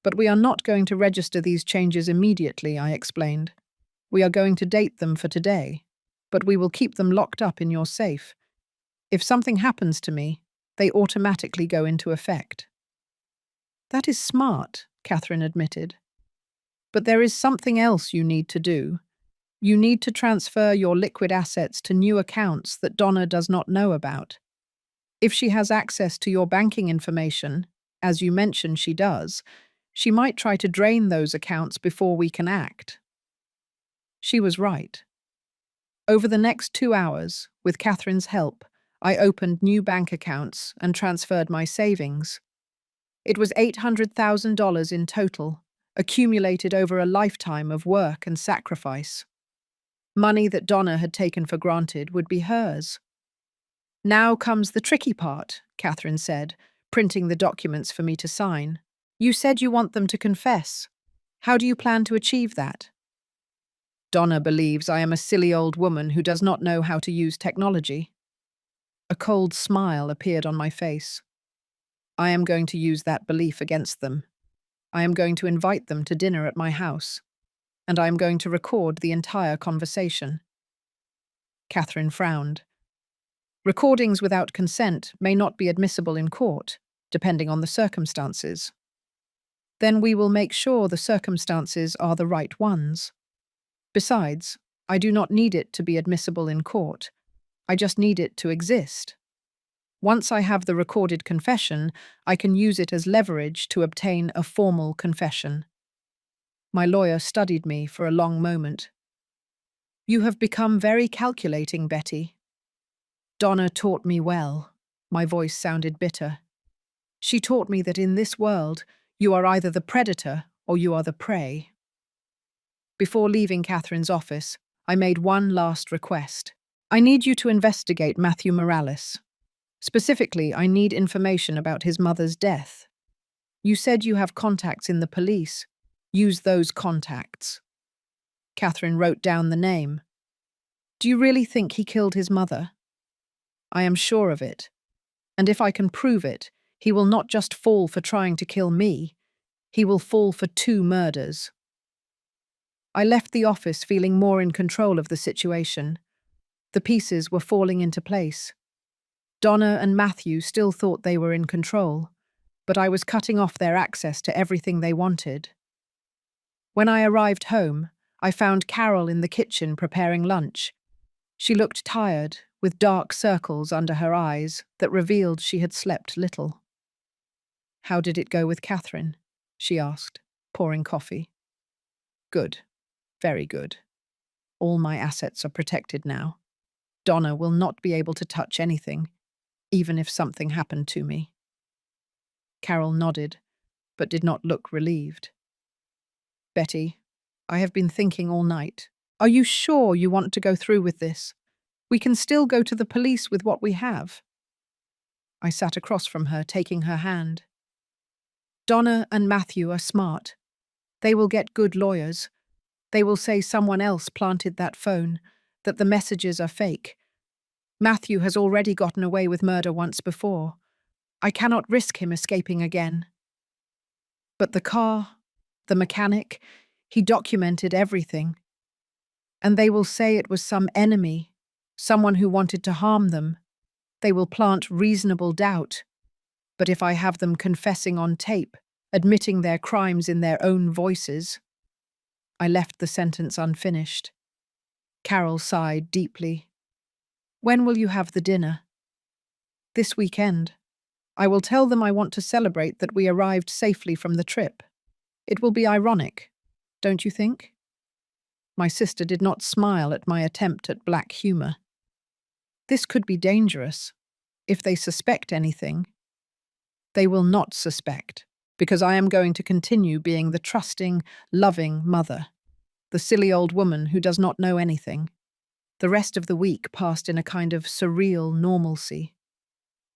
But we are not going to register these changes immediately, I explained. We are going to date them for today, but we will keep them locked up in your safe. If something happens to me, they automatically go into effect. That is smart, Catherine admitted. But there is something else you need to do. You need to transfer your liquid assets to new accounts that Donna does not know about. If she has access to your banking information, as you mentioned she does, she might try to drain those accounts before we can act. She was right. Over the next 2 hours, with Catherine's help, I opened new bank accounts and transferred my savings. It was $800,000 in total, accumulated over a lifetime of work and sacrifice. Money that Donna had taken for granted would be hers. Now comes the tricky part, Catherine said, printing the documents for me to sign. You said you want them to confess. How do you plan to achieve that? Donna believes I am a silly old woman who does not know how to use technology. A cold smile appeared on my face. I am going to use that belief against them. I am going to invite them to dinner at my house, and I am going to record the entire conversation. Catherine frowned. Recordings without consent may not be admissible in court, depending on the circumstances. Then we will make sure the circumstances are the right ones. Besides, I do not need it to be admissible in court. I just need it to exist. Once I have the recorded confession, I can use it as leverage to obtain a formal confession. My lawyer studied me for a long moment. You have become very calculating, Betty. Donna taught me well. My voice sounded bitter. She taught me that in this world, you are either the predator or you are the prey. Before leaving Catherine's office, I made one last request. I need you to investigate Matthew Morales. Specifically, I need information about his mother's death. You said you have contacts in the police. Use those contacts. Catherine wrote down the name. Do you really think he killed his mother? I am sure of it. And if I can prove it, he will not just fall for trying to kill me. He will fall for 2 murders. I left the office feeling more in control of the situation. The pieces were falling into place. Donna and Matthew still thought they were in control, but I was cutting off their access to everything they wanted. When I arrived home, I found Carol in the kitchen preparing lunch. She looked tired, with dark circles under her eyes that revealed she had slept little. How did it go with Catherine? She asked, pouring coffee. Good. Very good. All my assets are protected now. Donna will not be able to touch anything, even if something happened to me. Carol nodded, but did not look relieved. Betty, I have been thinking all night. Are you sure you want to go through with this? We can still go to the police with what we have. I sat across from her, taking her hand. Donna and Matthew are smart. They will get good lawyers. They will say someone else planted that phone, that the messages are fake. Matthew has already gotten away with murder once before. I cannot risk him escaping again. But the car, the mechanic, he documented everything. And they will say it was some enemy, someone who wanted to harm them. They will plant reasonable doubt. But if I have them confessing on tape, admitting their crimes in their own voices— I left the sentence unfinished. Carol sighed deeply. When will you have the dinner? This weekend. I will tell them I want to celebrate that we arrived safely from the trip. It will be ironic, don't you think? My sister did not smile at my attempt at black humor. This could be dangerous. If they suspect anything, they will not suspect, because I am going to continue being the trusting, loving mother, the silly old woman who does not know anything. The rest of the week passed in a kind of surreal normalcy.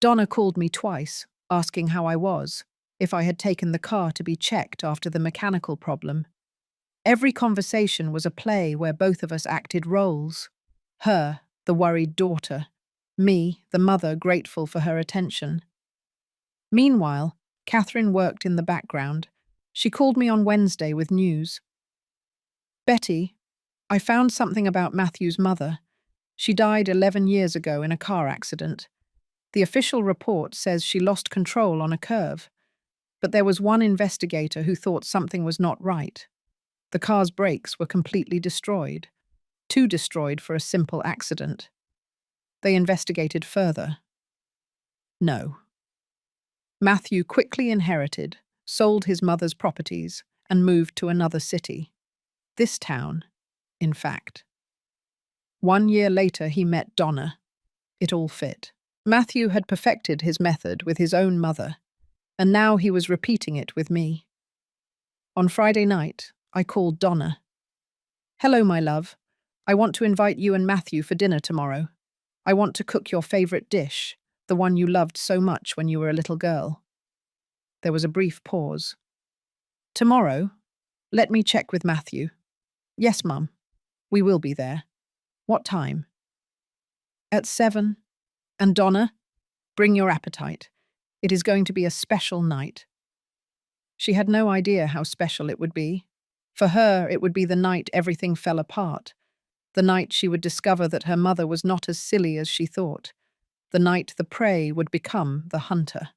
Donna called me twice, asking how I was, if I had taken the car to be checked after the mechanical problem. Every conversation was a play where both of us acted roles. Her, the worried daughter; me, the mother grateful for her attention. Meanwhile, Catherine worked in the background. She called me on Wednesday with news. Betty, I found something about Matthew's mother. She died 11 years ago in a car accident. The official report says she lost control on a curve, but there was one investigator who thought something was not right. The car's brakes were completely destroyed, too destroyed for a simple accident. They investigated further. No. Matthew quickly inherited, sold his mother's properties, and moved to another city. This town, in fact. 1 year later, he met Donna. It all fit. Matthew had perfected his method with his own mother, and now he was repeating it with me. On Friday night, I called Donna. Hello, my love. I want to invite you and Matthew for dinner tomorrow. I want to cook your favorite dish, the one you loved so much when you were a little girl. There was a brief pause. Tomorrow? Let me check with Matthew. Yes, Mum. We will be there. What time? At 7. And Donna, bring your appetite. It is going to be a special night. She had no idea how special it would be. For her, it would be the night everything fell apart. The night she would discover that her mother was not as silly as she thought. The night the prey would become the hunter.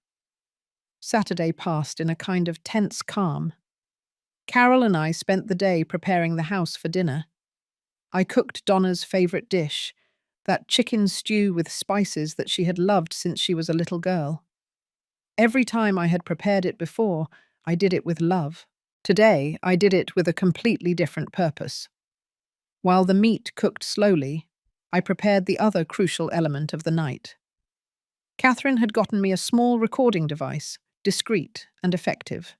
Saturday passed in a kind of tense calm. Carol and I spent the day preparing the house for dinner. I cooked Donna's favorite dish, that chicken stew with spices that she had loved since she was a little girl. Every time I had prepared it before, I did it with love. Today, I did it with a completely different purpose. While the meat cooked slowly, I prepared the other crucial element of the night. Catherine had gotten me a small recording device, discreet and effective.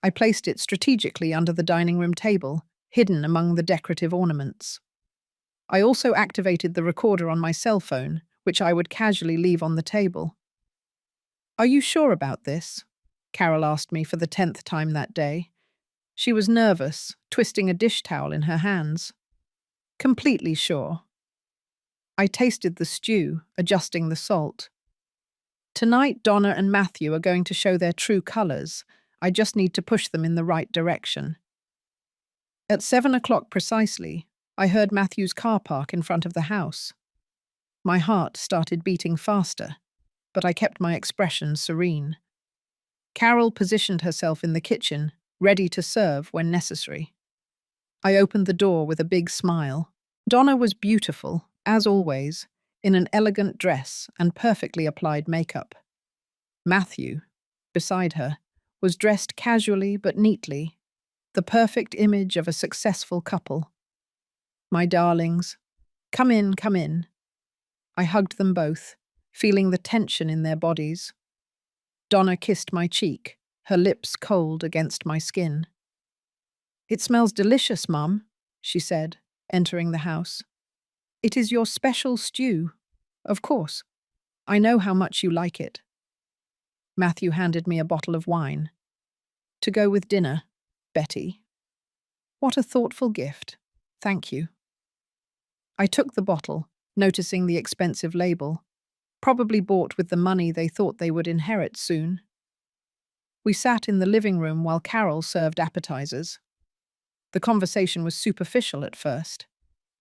I placed it strategically under the dining room table, hidden among the decorative ornaments. I also activated the recorder on my cell phone, which I would casually leave on the table. Are you sure about this? Carol asked me for the 10th time that day. She was nervous, twisting a dish towel in her hands. Completely sure. I tasted the stew, adjusting the salt. Tonight, Donna and Matthew are going to show their true colours. I just need to push them in the right direction. At 7 o'clock precisely, I heard Matthew's car park in front of the house. My heart started beating faster, but I kept my expression serene. Carol positioned herself in the kitchen, ready to serve when necessary. I opened the door with a big smile. Donna was beautiful, as always, in an elegant dress and perfectly applied makeup. Matthew, beside her, was dressed casually but neatly, the perfect image of a successful couple. My darlings, come in, come in. I hugged them both, feeling the tension in their bodies. Donna kissed my cheek, her lips cold against my skin. It smells delicious, Mum, she said. entering the house. "It is your special stew." "Of course. I know how much you like it." Matthew handed me a bottle of wine. "To go with dinner, Betty." "What a thoughtful gift. Thank you." I took the bottle, noticing the expensive label, probably bought with the money they thought they would inherit soon. We sat in the living room while Carol served appetizers. The conversation was superficial at first.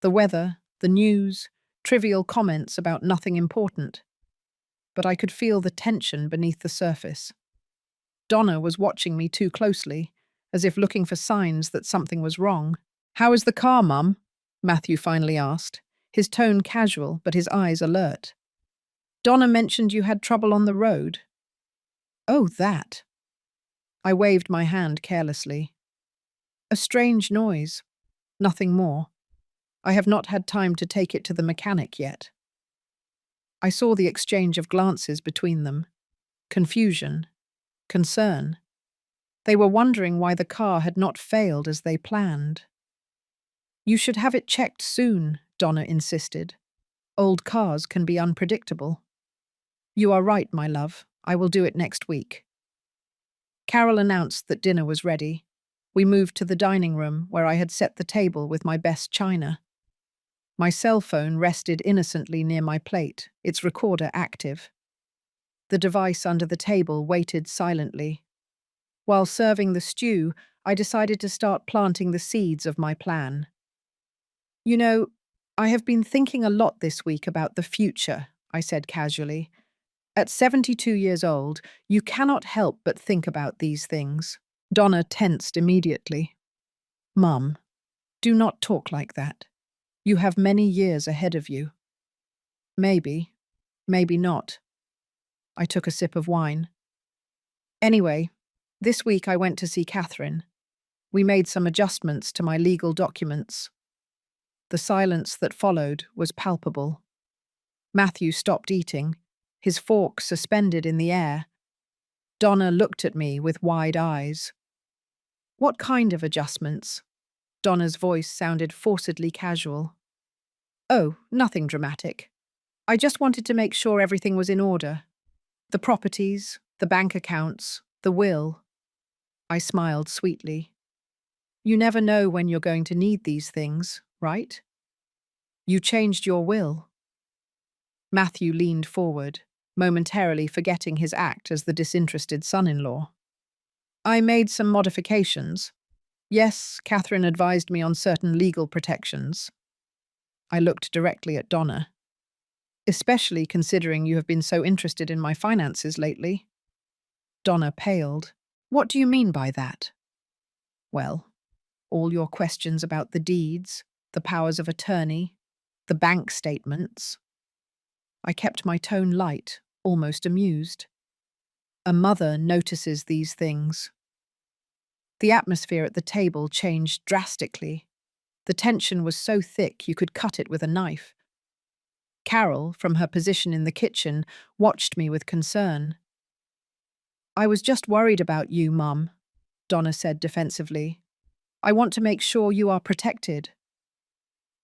The weather, the news, trivial comments about nothing important. But I could feel the tension beneath the surface. Donna was watching me too closely, as if looking for signs that something was wrong. "How is the car, Mum?" Matthew finally asked, his tone casual but his eyes alert. "Donna mentioned you had trouble on the road." "Oh, that." I waved my hand carelessly. "A strange noise. Nothing more. I have not had time to take it to the mechanic yet." I saw the exchange of glances between them. Confusion. Concern. They were wondering why the car had not failed as they planned. "You should have it checked soon," Donna insisted. "Old cars can be unpredictable." "You are right, my love. I will do it next week." Carol announced that dinner was ready. We moved to the dining room where I had set the table with my best china. My cell phone rested innocently near my plate, its recorder active. The device under the table waited silently. While serving the stew, I decided to start planting the seeds of my plan. "You know, I have been thinking a lot this week about the future," I said casually. "At 72 years old, you cannot help but think about these things." Donna tensed immediately. "Mum, do not talk like that. You have many years ahead of you." "Maybe, maybe not." I took a sip of wine. "Anyway, this week I went to see Catherine. We made some adjustments to my legal documents." The silence that followed was palpable. Matthew stopped eating, his fork suspended in the air. Donna looked at me with wide eyes. "What kind of adjustments?" Donna's voice sounded forcedly casual. "Oh, nothing dramatic. I just wanted to make sure everything was in order. The properties, the bank accounts, the will." I smiled sweetly. "You never know when you're going to need these things, right?" "You changed your will." Matthew leaned forward, momentarily forgetting his act as the disinterested son-in-law. "I made some modifications. Yes, Catherine advised me on certain legal protections." I looked directly at Donna. "Especially considering you have been so interested in my finances lately." Donna paled. "What do you mean by that?" "Well, all your questions about the deeds, the powers of attorney, the bank statements." I kept my tone light, almost amused. "A mother notices these things." The atmosphere at the table changed drastically. The tension was so thick you could cut it with a knife. Carol, from her position in the kitchen, watched me with concern. "I was just worried about you, Mum," Donna said defensively. "I want to make sure you are protected."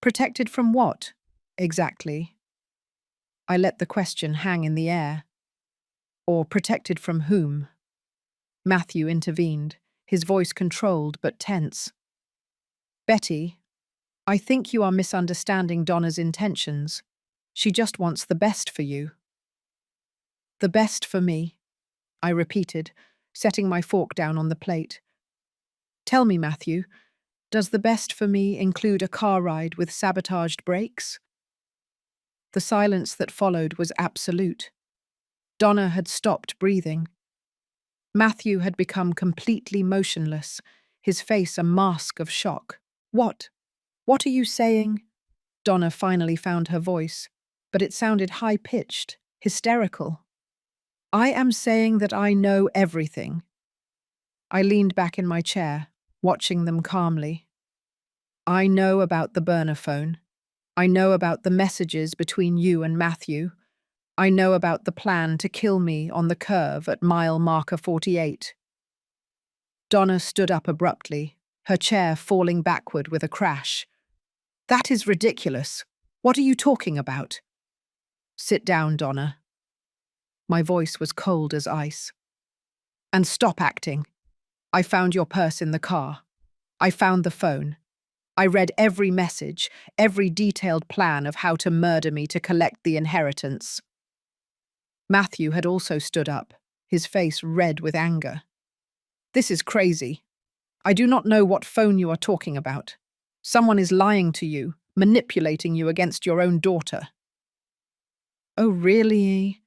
"Protected from what, exactly?" I let the question hang in the air. "Or protected from whom?" Matthew intervened, his voice controlled but tense. "Betty, I think you are misunderstanding Donna's intentions. She just wants the best for you." "The best for me," I repeated, setting my fork down on the plate. "Tell me, Matthew, does the best for me include a car ride with sabotaged brakes?" The silence that followed was absolute. Donna had stopped breathing. Matthew had become completely motionless, his face a mask of shock. "What? What are you saying?" Donna finally found her voice, but it sounded high-pitched, hysterical. "I am saying that I know everything." I leaned back in my chair, watching them calmly. "I know about the burner phone. I know about the messages between you and Matthew. I know about the plan to kill me on the curve at mile marker 48. Donna stood up abruptly, her chair falling backward with a crash. That is ridiculous. What are you talking about? Sit down, Donna. My voice was cold as ice. And stop acting. I found your purse in the car. I found the phone. I read every message, every detailed plan of how to murder me to collect the inheritance. Matthew had also stood up, his face red with anger. This is crazy. I do not know what phone you are talking about. Someone is lying to you, manipulating you against your own daughter. Oh, really?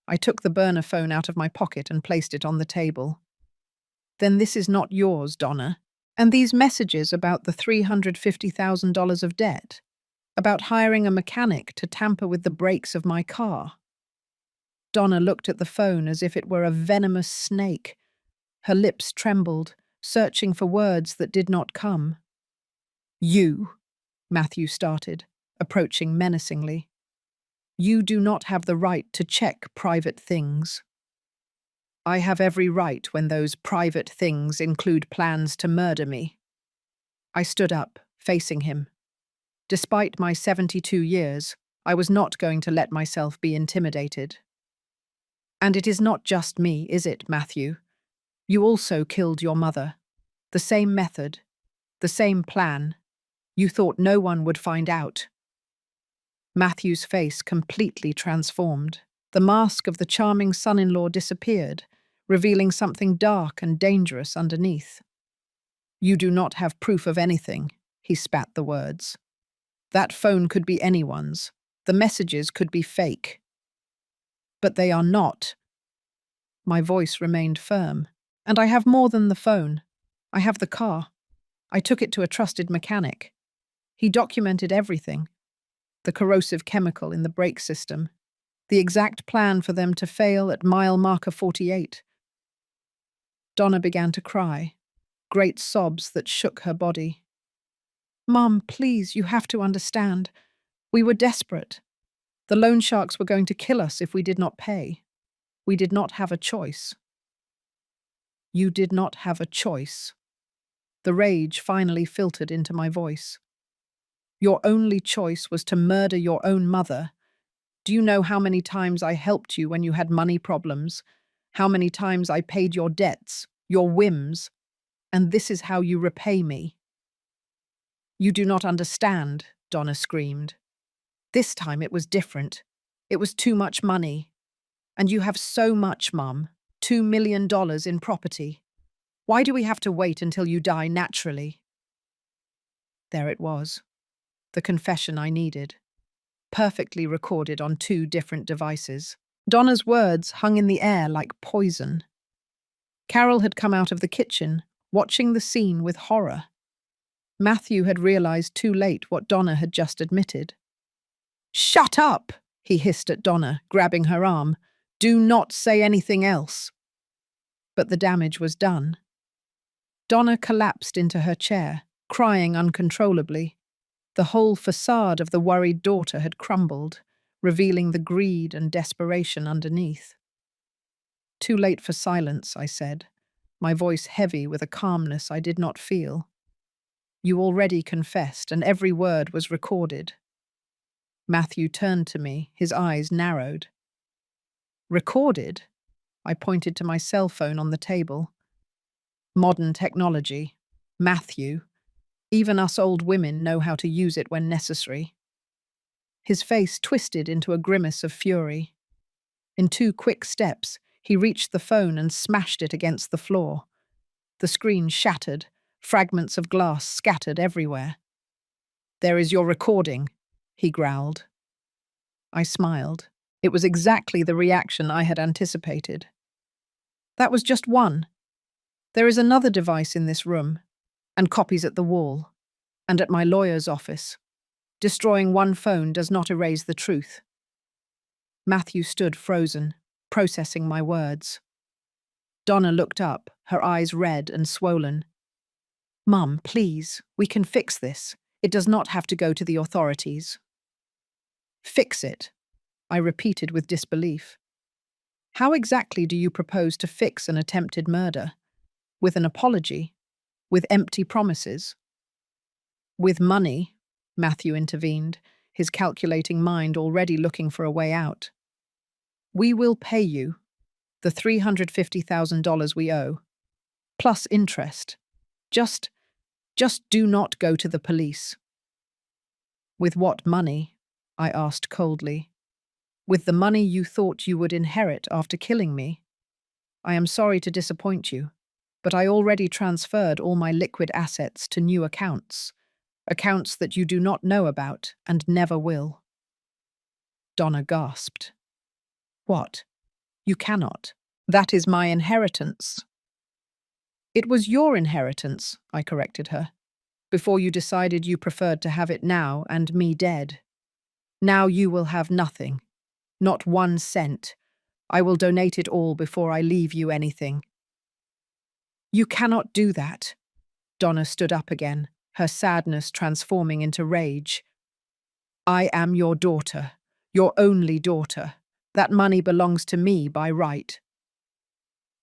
I took the burner phone out of my pocket and placed it on the table. Then this is not yours, Donna. And these messages about the $350,000 of debt, about hiring a mechanic to tamper with the brakes of my car. Donna looked at the phone as if it were a venomous snake. Her lips trembled, searching for words that did not come. You, Matthew started, approaching menacingly. You do not have the right to check private things. I have every right when those private things include plans to murder me. I stood up, facing him. Despite my 72 years, I was not going to let myself be intimidated. And it is not just me, is it, Matthew? You also killed your mother. The same method, the same plan. You thought no one would find out. Matthew's face completely transformed. The mask of the charming son-in-law disappeared, revealing something dark and dangerous underneath. You do not have proof of anything, he spat the words. That phone could be anyone's. The messages could be fake. But they are not. My voice remained firm. And I have more than the phone. I have the car. I took it to a trusted mechanic. He documented everything. The corrosive chemical in the brake system. The exact plan for them to fail at mile marker 48. Donna began to cry, great sobs that shook her body. Mum, please, you have to understand. We were desperate. The loan sharks were going to kill us if we did not pay. We did not have a choice. You did not have a choice. The rage finally filtered into my voice. Your only choice was to murder your own mother. Do you know how many times I helped you when you had money problems? How many times I paid your debts, your whims? And this is how you repay me. You do not understand, Donna screamed. This time it was different. It was too much money. And you have so much, Mum. $2 million in property. Why do we have to wait until you die naturally? There it was. The confession I needed. Perfectly recorded on 2 different devices. Donna's words hung in the air like poison. Carol had come out of the kitchen, watching the scene with horror. Matthew had realized too late what Donna had just admitted. Shut up, he hissed at Donna, grabbing her arm. Do not say anything else. But the damage was done. Donna collapsed into her chair, crying uncontrollably. The whole facade of the worried daughter had crumbled, revealing the greed and desperation underneath. Too late for silence, I said, my voice heavy with a calmness I did not feel. You already confessed, and every word was recorded. Matthew turned to me, his eyes narrowed. Recorded? I pointed to my cell phone on the table. Modern technology. Matthew. Even us old women know how to use it when necessary. His face twisted into a grimace of fury. In 2 quick steps, he reached the phone and smashed it against the floor. The screen shattered, fragments of glass scattered everywhere. There is your recording, he growled. I smiled. It was exactly the reaction I had anticipated. That was just one. There is another device in this room, and copies at the wall, and at my lawyer's office. Destroying one phone does not erase the truth. Matthew stood frozen, processing my words. Donna looked up, her eyes red and swollen. Mum, please, we can fix this. It does not have to go to the authorities. Fix it, I repeated with disbelief. How exactly do you propose to fix an attempted murder? With an apology? With empty promises? With money? Matthew intervened, his calculating mind already looking for a way out. We will pay you the $350,000 we owe, plus interest. Just do not go to the police. With what money? I asked coldly. With the money you thought you would inherit after killing me. I am sorry to disappoint you, but I already transferred all my liquid assets to new accounts that you do not know about and never will. Donna gasped. What? You cannot. That is my inheritance. It was your inheritance, I corrected her, before you decided you preferred to have it now and me dead. Now you will have nothing. Not 1 cent. I will donate it all before I leave you anything. You cannot do that. Donna stood up again, her sadness transforming into rage. I am your daughter, your only daughter. That money belongs to me by right.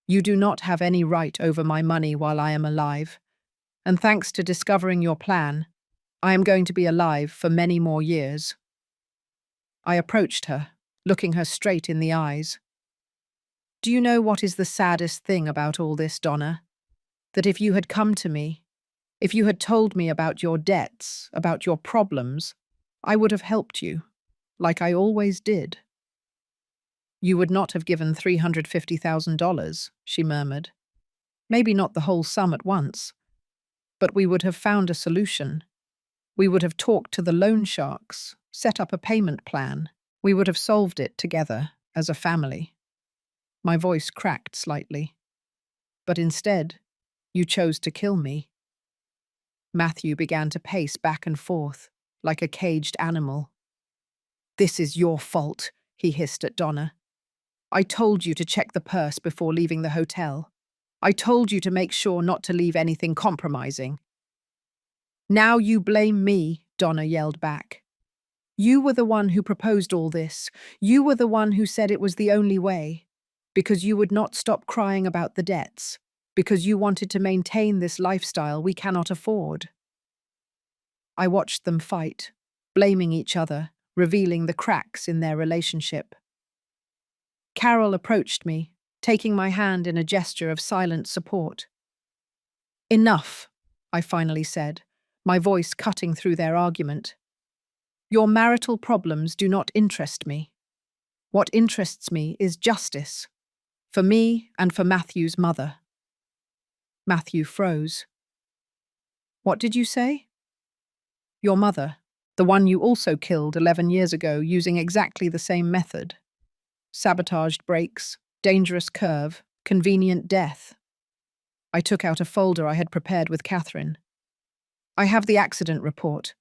You do not have any right over my money while I am alive, and thanks to discovering your plan, I am going to be alive for many more years. I approached her, looking her straight in the eyes. Do you know what is the saddest thing about all this, Donna? That if you had come to me, if you had told me about your debts, about your problems, I would have helped you, like I always did. You would not have given $350,000, she murmured. Maybe not the whole sum at once, but we would have found a solution. We would have talked to the loan sharks, set up a payment plan. We would have solved it together as a family. My voice cracked slightly. But instead, you chose to kill me. Matthew began to pace back and forth, like a caged animal. This is your fault, he hissed at Donna. I told you to check the purse before leaving the hotel. I told you to make sure not to leave anything compromising. Now you blame me, Donna yelled back. You were the one who proposed all this. You were the one who said it was the only way. Because you would not stop crying about the debts. Because you wanted to maintain this lifestyle we cannot afford. I watched them fight, blaming each other, revealing the cracks in their relationship. Carol approached me, taking my hand in a gesture of silent support. Enough, I finally said, my voice cutting through their argument. Your marital problems do not interest me. What interests me is justice, for me and for Matthew's mother. Matthew froze. What did you say? Your mother, the one you also killed 11 years ago using exactly the same method. Sabotaged brakes, dangerous curve, convenient death. I took out a folder I had prepared with Catherine. I have the accident report.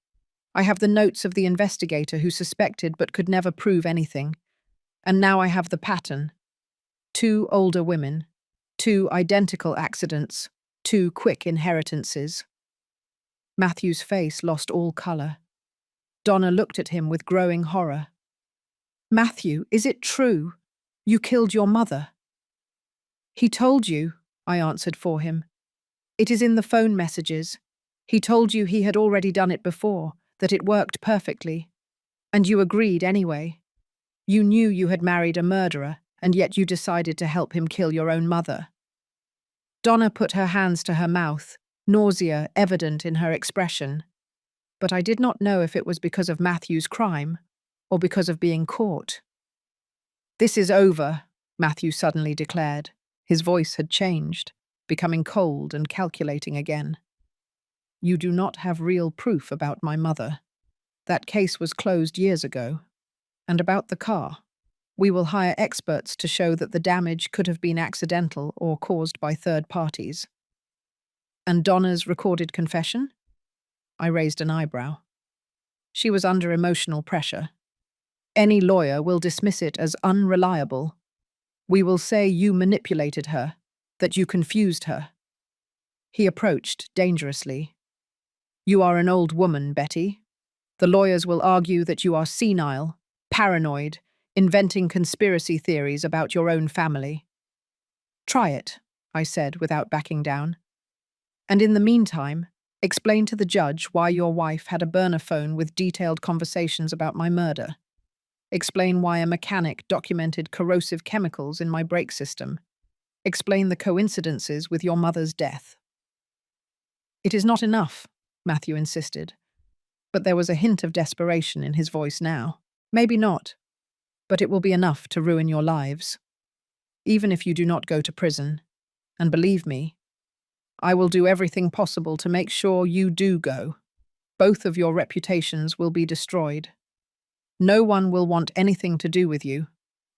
I have the notes of the investigator who suspected but could never prove anything. And now I have the pattern. 2 older women, 2 identical accidents, 2 quick inheritances. Matthew's face lost all colour. Donna looked at him with growing horror. Matthew, is it true? You killed your mother. He told you, I answered for him. It is in the phone messages. He told you he had already done it before, that it worked perfectly. And you agreed anyway. You knew you had married a murderer, and yet you decided to help him kill your own mother. Donna put her hands to her mouth, nausea evident in her expression. But I did not know if it was because of Matthew's crime, or because of being caught. This is over, Matthew suddenly declared. His voice had changed, becoming cold and calculating again. You do not have real proof about my mother. That case was closed years ago. And about the car, we will hire experts to show that the damage could have been accidental or caused by third parties. And Donna's recorded confession? I raised an eyebrow. She was under emotional pressure. Any lawyer will dismiss it as unreliable. We will say you manipulated her, that you confused her. He approached dangerously. You are an old woman, Betty. The lawyers will argue that you are senile, paranoid, inventing conspiracy theories about your own family. Try it, I said without backing down. And in the meantime, Explain to the judge why your wife had a burner phone with detailed conversations about my murder. Explain why a mechanic documented corrosive chemicals in my brake system. Explain the coincidences with your mother's death. It is not enough, Matthew insisted, but there was a hint of desperation in his voice now. Maybe not, but it will be enough to ruin your lives. Even if you do not go to prison, and believe me, I will do everything possible to make sure you do go. Both of your reputations will be destroyed. No one will want anything to do with you.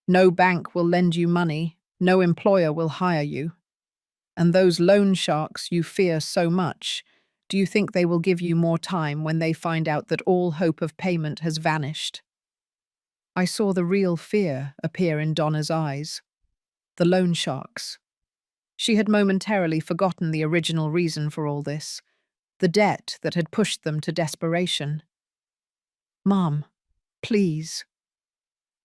No bank will lend you money. No employer will hire you. And those loan sharks you fear so much, do you think they will give you more time when they find out that all hope of payment has vanished? I saw the real fear appear in Donna's eyes. The loan sharks. She had momentarily forgotten the original reason for all this, the debt that had pushed them to desperation. Mom, please.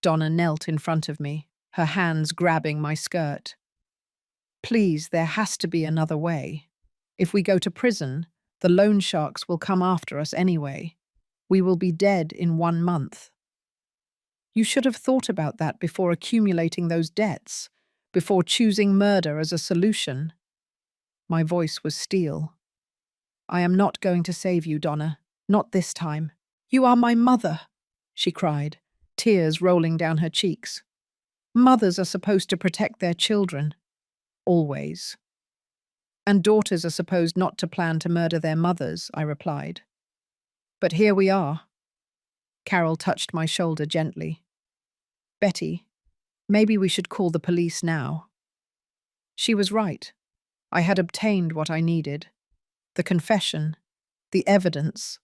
Donna knelt in front of me, her hands grabbing my skirt. Please, there has to be another way. If we go to prison, the loan sharks will come after us anyway. We will be dead in 1 month. You should have thought about that before accumulating those debts, before choosing murder as a solution. My voice was steel. I am not going to save you, Donna. Not this time. You are my mother, she cried, tears rolling down her cheeks. Mothers are supposed to protect their children. Always. And daughters are supposed not to plan to murder their mothers, I replied. But here we are. Carol touched my shoulder gently. Betty, maybe we should call the police now. She was right. I had obtained what I needed. The confession, the evidence,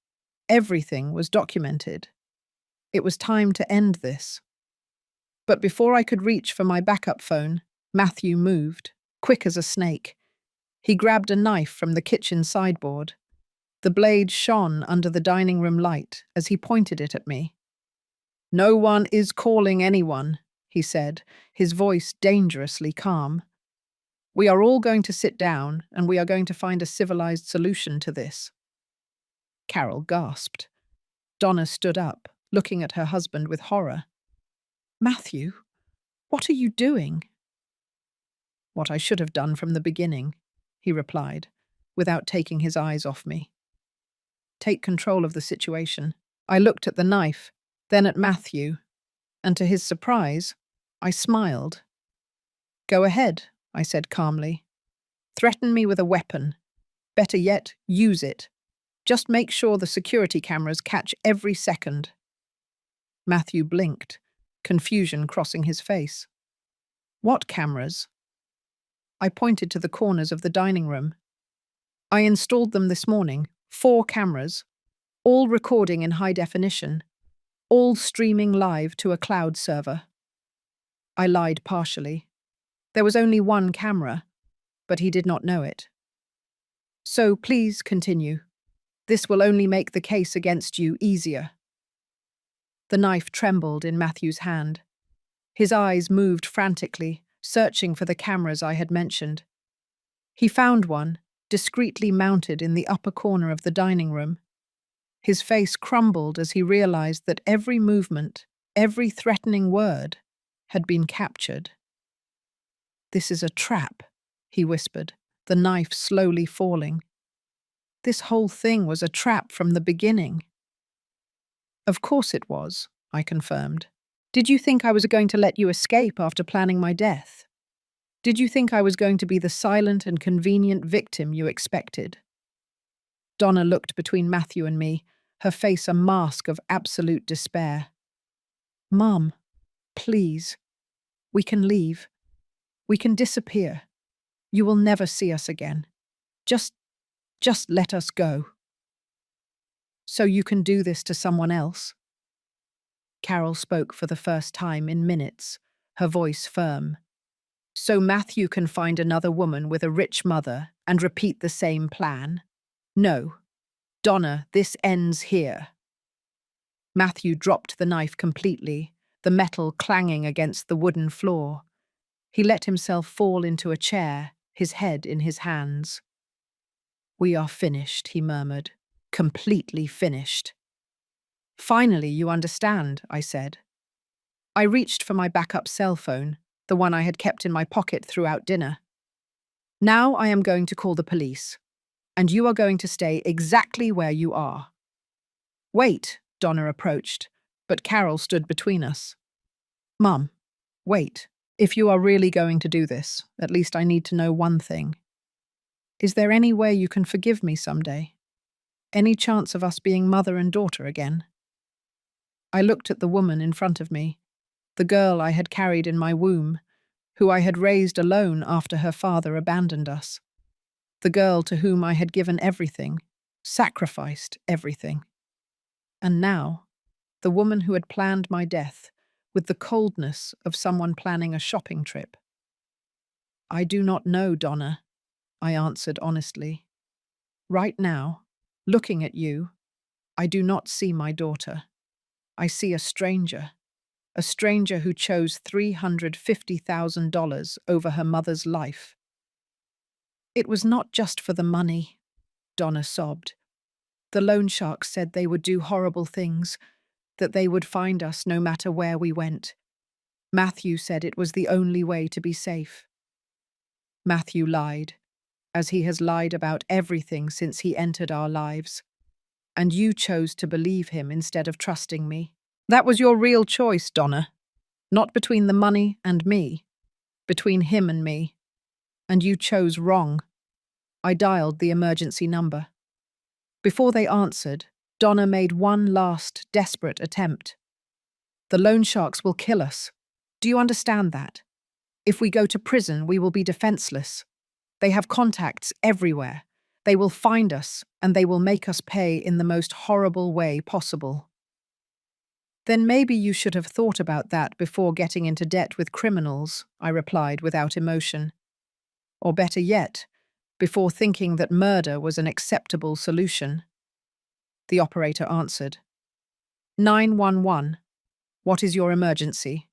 everything was documented. It was time to end this. But before I could reach for my backup phone, Matthew moved, quick as a snake. He grabbed a knife from the kitchen sideboard. The blade shone under the dining room light as he pointed it at me. No one is calling anyone, he said, his voice dangerously calm. We are all going to sit down and we are going to find a civilized solution to this. Carol gasped. Donna stood up, looking at her husband with horror. Matthew, what are you doing? What I should have done from the beginning, he replied, without taking his eyes off me. Take control of the situation. I looked at the knife, then at Matthew, and to his surprise, I smiled. Go ahead, I said calmly. Threaten me with a weapon. Better yet, use it. Just make sure the security cameras catch every second. Matthew blinked, confusion crossing his face. What cameras? I pointed to the corners of the dining room. I installed them this morning, 4 cameras, all recording in high definition, all streaming live to a cloud server. I lied partially. There was only 1 camera, but he did not know it. So please continue. This will only make the case against you easier. The knife trembled in Matthew's hand. His eyes moved frantically, searching for the cameras I had mentioned. He found one, discreetly mounted in the upper corner of the dining room. His face crumbled as he realized that every movement, every threatening word, had been captured. This is a trap, he whispered, the knife slowly falling. This whole thing was a trap from the beginning. Of course it was, I confirmed. Did you think I was going to let you escape after planning my death? Did you think I was going to be the silent and convenient victim you expected? Donna looked between Matthew and me, her face a mask of absolute despair. Mom, please. We can leave. We can disappear. You will never see us again. Just let us go. So you can do this to someone else? Carol spoke for the first time in minutes, her voice firm. So Matthew can find another woman with a rich mother and repeat the same plan? No. Donna, this ends here. Matthew dropped the knife completely, the metal clanging against the wooden floor. He let himself fall into a chair, his head in his hands. We are finished, he murmured. Completely finished. Finally, you understand, I said. I reached for my backup cell phone, the one I had kept in my pocket throughout dinner. Now I am going to call the police, and you are going to stay exactly where you are. Wait, Donna approached, but Carol stood between us. Mum, wait. If you are really going to do this, at least I need to know one thing. Is there any way you can forgive me someday? Any chance of us being mother and daughter again? I looked at the woman in front of me, the girl I had carried in my womb, who I had raised alone after her father abandoned us. The girl to whom I had given everything, sacrificed everything. And now, the woman who had planned my death with the coldness of someone planning a shopping trip. I do not know, Donna, I answered honestly. Right now, looking at you, I do not see my daughter. I see a stranger who chose $350,000 over her mother's life. It was not just for the money, Donna sobbed. The loan sharks said they would do horrible things, that they would find us no matter where we went. Matthew said it was the only way to be safe. Matthew lied, as he has lied about everything since he entered our lives. And you chose to believe him instead of trusting me. That was your real choice, Donna. Not between the money and me, between him and me. And you chose wrong. I dialed the emergency number. Before they answered, Donna made one last, desperate attempt. The loan sharks will kill us. Do you understand that? If we go to prison, we will be defenseless. They have contacts everywhere. They will find us, and they will make us pay in the most horrible way possible. Then maybe you should have thought about that before getting into debt with criminals, I replied without emotion. Or better yet, before thinking that murder was an acceptable solution. The operator answered. 911. What is your emergency?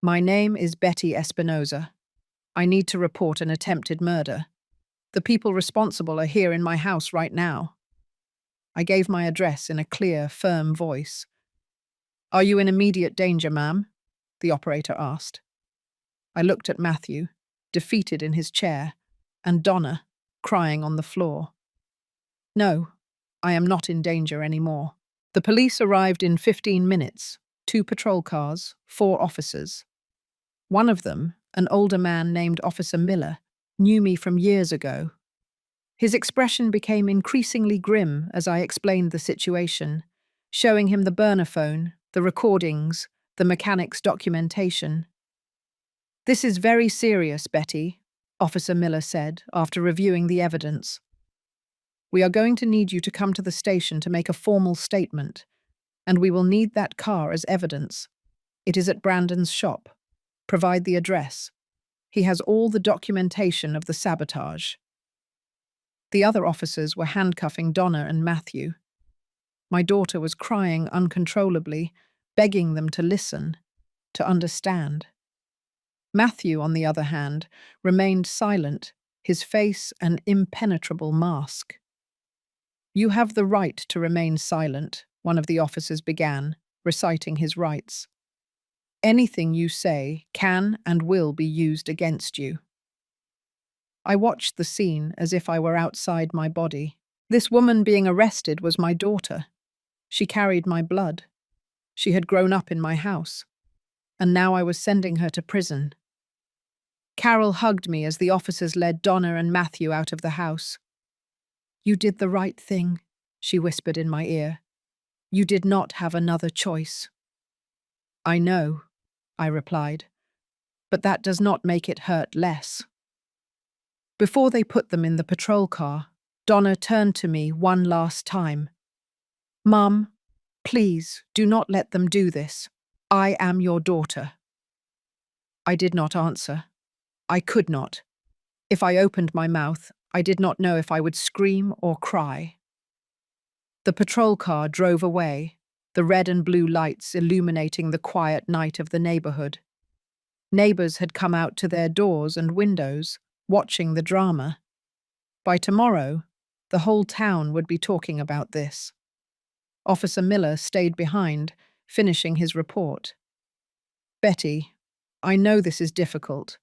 My name is Betty Espinoza. I need to report an attempted murder. The people responsible are here in my house right now. I gave my address in a clear, firm voice. Are you in immediate danger, ma'am? The operator asked. I looked at Matthew, defeated in his chair, and Donna, crying on the floor. No, I am not in danger anymore. The police arrived in 15 minutes, 2 patrol cars, 4 officers. One of them, an older man named Officer Miller, knew me from years ago. His expression became increasingly grim as I explained the situation, showing him the burner phone, the recordings, the mechanic's documentation. This is very serious, Betty, Officer Miller said after reviewing the evidence. We are going to need you to come to the station to make a formal statement, and we will need that car as evidence. It is at Brandon's shop. Provide the address. He has all the documentation of the sabotage. The other officers were handcuffing Donna and Matthew. My daughter was crying uncontrollably, begging them to listen, to understand. Matthew, on the other hand, remained silent, his face an impenetrable mask. You have the right to remain silent, one of the officers began, reciting his rights. Anything you say can and will be used against you. I watched the scene as if I were outside my body. This woman being arrested was my daughter. She carried my blood. She had grown up in my house. And now I was sending her to prison. Carol hugged me as the officers led Donna and Matthew out of the house. You did the right thing, she whispered in my ear. You did not have another choice. I know, I replied, but that does not make it hurt less. Before they put them in the patrol car, Donna turned to me one last time. Mum, please do not let them do this. I am your daughter. I did not answer. I could not. If I opened my mouth, I did not know if I would scream or cry. The patrol car drove away, the red and blue lights illuminating the quiet night of the neighborhood. Neighbors had come out to their doors and windows, watching the drama. By tomorrow, the whole town would be talking about this. Officer Miller stayed behind, finishing his report. Betty, I know this is difficult,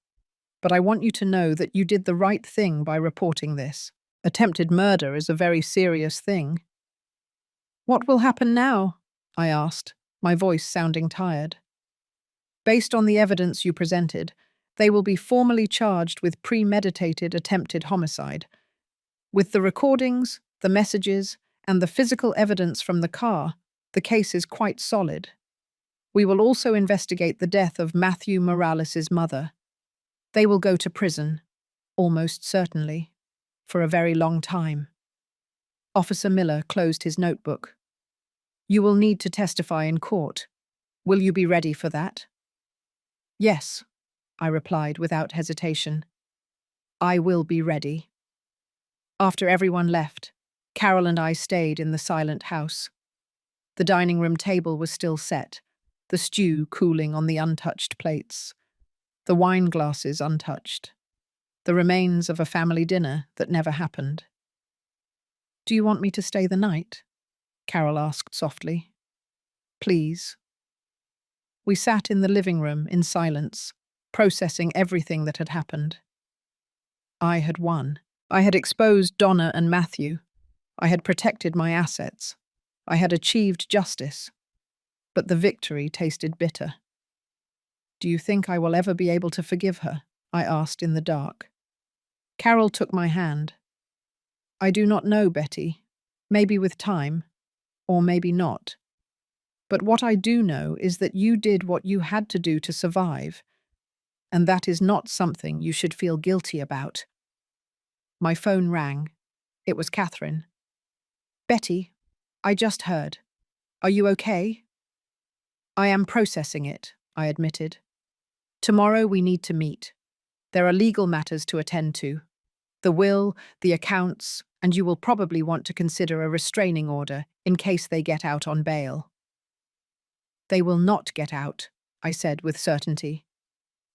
but I want you to know that you did the right thing by reporting this. Attempted murder is a very serious thing. What will happen now? I asked, my voice sounding tired. Based on the evidence you presented, they will be formally charged with premeditated attempted homicide. With the recordings, the messages, and the physical evidence from the car, the case is quite solid. We will also investigate the death of Matthew Morales' mother. They will go to prison, almost certainly, for a very long time. Officer Miller closed his notebook. You will need to testify in court. Will you be ready for that? Yes, I replied without hesitation. I will be ready. After everyone left, Carol and I stayed in the silent house. The dining room table was still set, the stew cooling on the untouched plates, the wine glasses untouched, the remains of a family dinner that never happened. Do you want me to stay the night? Carol asked softly. Please. We sat in the living room in silence, processing everything that had happened. I had won. I had exposed Donna and Matthew. I had protected my assets. I had achieved justice. But the victory tasted bitter. Do you think I will ever be able to forgive her? I asked in the dark. Carol took my hand. I do not know, Betty. Maybe with time, or maybe not. But what I do know is that you did what you had to do to survive, and that is not something you should feel guilty about. My phone rang. It was Catherine. Betty, I just heard. Are you okay? I am processing it, I admitted. Tomorrow we need to meet. There are legal matters to attend to. The will, the accounts, and you will probably want to consider a restraining order in case they get out on bail. They will not get out, I said with certainty.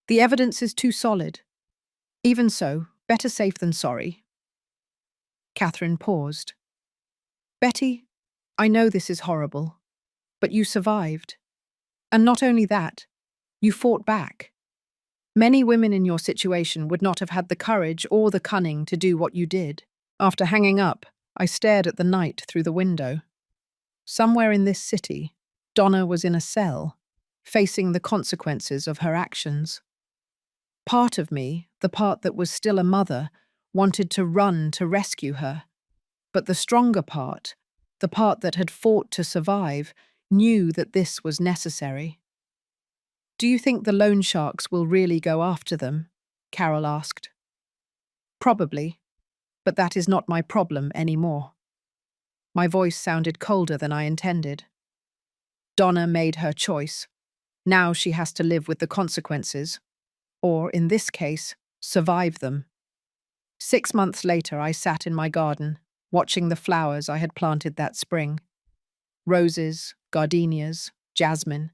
The evidence is too solid. Even so, better safe than sorry. Catherine paused. Betty, I know this is horrible, but you survived. And not only that, you fought back. Many women in your situation would not have had the courage or the cunning to do what you did. After hanging up, I stared at the night through the window. Somewhere in this city, Donna was in a cell, facing the consequences of her actions. Part of me, the part that was still a mother, wanted to run to rescue her. But the stronger part, the part that had fought to survive, knew that this was necessary. Do you think the loan sharks will really go after them? Carol asked. Probably, but that is not my problem anymore. My voice sounded colder than I intended. Donna made her choice. Now she has to live with the consequences, or, in this case, survive them. 6 months later, I sat in my garden, watching the flowers I had planted that spring. Roses, gardenias, jasmine,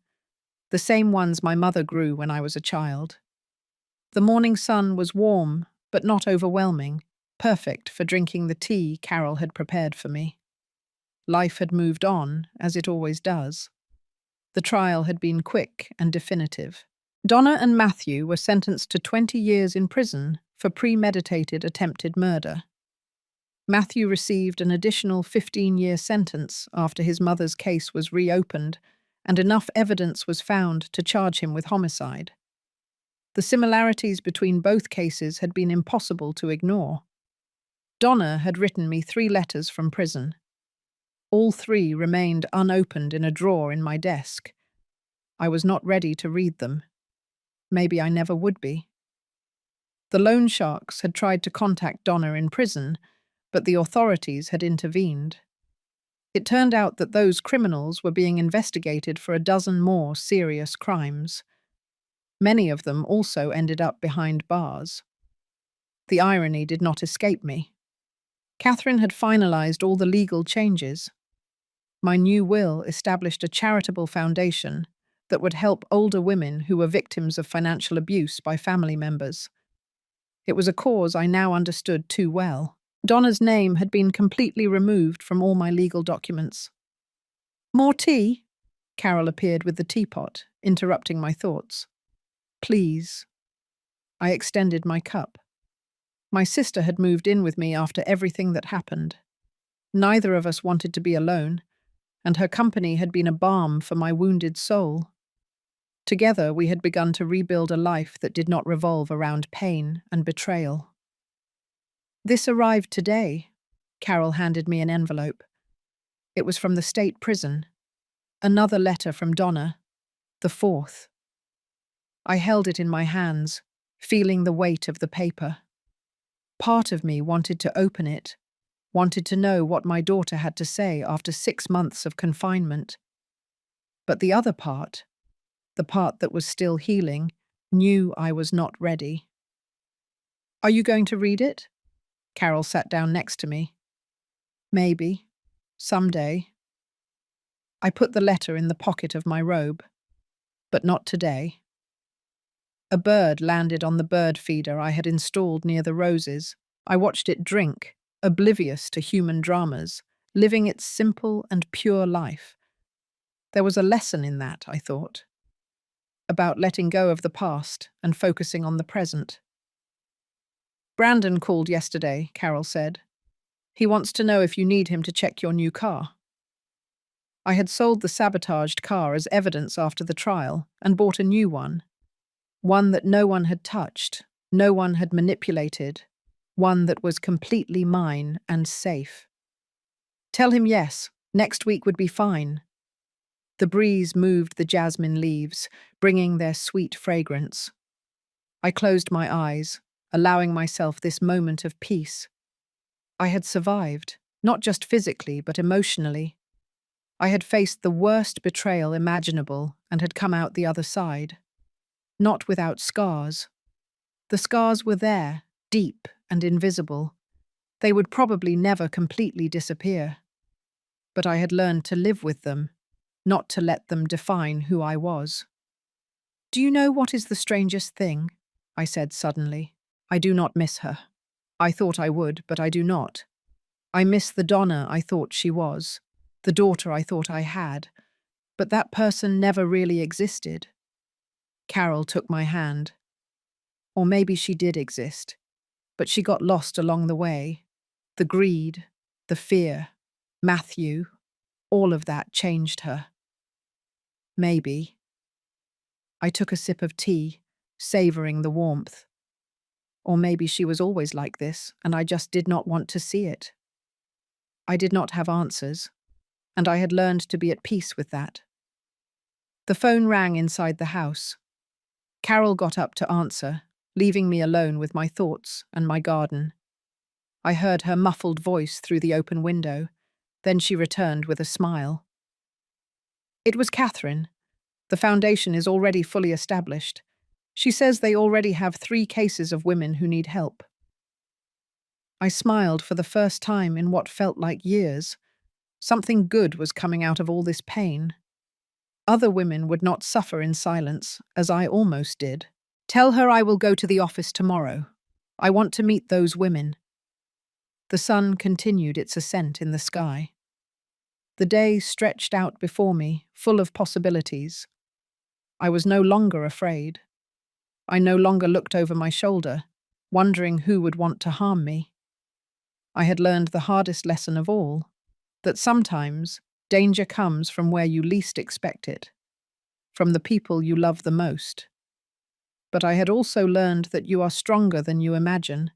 the same ones my mother grew when I was a child. The morning sun was warm, but not overwhelming, perfect for drinking the tea Carol had prepared for me. Life had moved on, as it always does. The trial had been quick and definitive. Donna and Matthew were sentenced to 20 years in prison for premeditated attempted murder. Matthew received an additional 15-year sentence after his mother's case was reopened and enough evidence was found to charge him with homicide. The similarities between both cases had been impossible to ignore. Donna had written me 3 letters from prison. All 3 remained unopened in a drawer in my desk. I was not ready to read them. Maybe I never would be. The loan sharks had tried to contact Donna in prison, but the authorities had intervened. It turned out that those criminals were being investigated for a dozen more serious crimes. Many of them also ended up behind bars. The irony did not escape me. Catherine had finalized all the legal changes. My new will established a charitable foundation that would help older women who were victims of financial abuse by family members. It was a cause I now understood too well. Donna's name had been completely removed from all my legal documents. More tea? Carol appeared with the teapot, interrupting my thoughts. Please. I extended my cup. My sister had moved in with me after everything that happened. Neither of us wanted to be alone, and her company had been a balm for my wounded soul. Together, we had begun to rebuild a life that did not revolve around pain and betrayal. This arrived today. Carol handed me an envelope. It was from the state prison. Another letter from Donna, the fourth. I held it in my hands, feeling the weight of the paper. Part of me wanted to open it, wanted to know what my daughter had to say after 6 months of confinement. But the other part, the part that was still healing, knew I was not ready. Are you going to read it? Carol sat down next to me. Maybe. Someday. I put the letter in the pocket of my robe. But not today. A bird landed on the bird feeder I had installed near the roses. I watched it drink, oblivious to human dramas, living its simple and pure life. There was a lesson in that, I thought. About letting go of the past and focusing on the present. Brandon called yesterday, Carol said. He wants to know if you need him to check your new car. I had sold the sabotaged car as evidence after the trial and bought a new one. One that no one had touched, no one had manipulated, one that was completely mine and safe. Tell him yes, next week would be fine. The breeze moved the jasmine leaves, bringing their sweet fragrance. I closed my eyes, allowing myself this moment of peace. I had survived, not just physically but emotionally. I had faced the worst betrayal imaginable and had come out the other side. Not without scars. The scars were there, deep and invisible. They would probably never completely disappear. But I had learned to live with them, not to let them define who I was. Do you know what is the strangest thing? I said suddenly. I do not miss her. I thought I would, but I do not. I miss the Donna I thought she was, the daughter I thought I had, but that person never really existed. Carol took my hand. Or maybe she did exist, but she got lost along the way. The greed, the fear, Matthew, all of that changed her. Maybe. I took a sip of tea, savoring the warmth. Or maybe she was always like this, and I just did not want to see it. I did not have answers, and I had learned to be at peace with that. The phone rang inside the house. Carol got up to answer, leaving me alone with my thoughts and my garden. I heard her muffled voice through the open window. Then she returned with a smile. It was Catherine. The foundation is already fully established. She says they already have 3 cases of women who need help. I smiled for the first time in what felt like years. Something good was coming out of all this pain. Other women would not suffer in silence, as I almost did. Tell her I will go to the office tomorrow. I want to meet those women. The sun continued its ascent in the sky. The day stretched out before me, full of possibilities. I was no longer afraid. I no longer looked over my shoulder, wondering who would want to harm me. I had learned the hardest lesson of all, that sometimes danger comes from where you least expect it, from the people you love the most. But I had also learned that you are stronger than you imagine,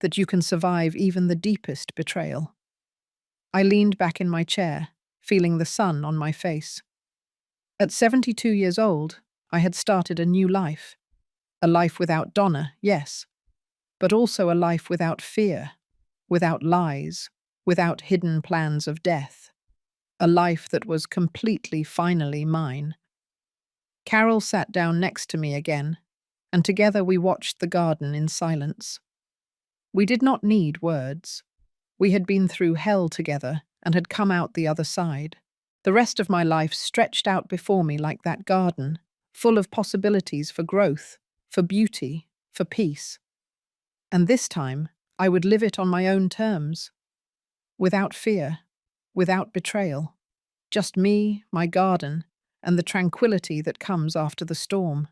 that you can survive even the deepest betrayal. I leaned back in my chair, feeling the sun on my face. At 72 years old, I had started a new life. A life without Donna, yes, but also a life without fear, without lies, without hidden plans of death. A life that was completely, finally mine. Carol sat down next to me again, and together we watched the garden in silence. We did not need words. We had been through hell together and had come out the other side. The rest of my life stretched out before me like that garden, full of possibilities for growth, for beauty, for peace. And this time, I would live it on my own terms, without fear, without betrayal. Just me, my garden, and the tranquility that comes after the storm.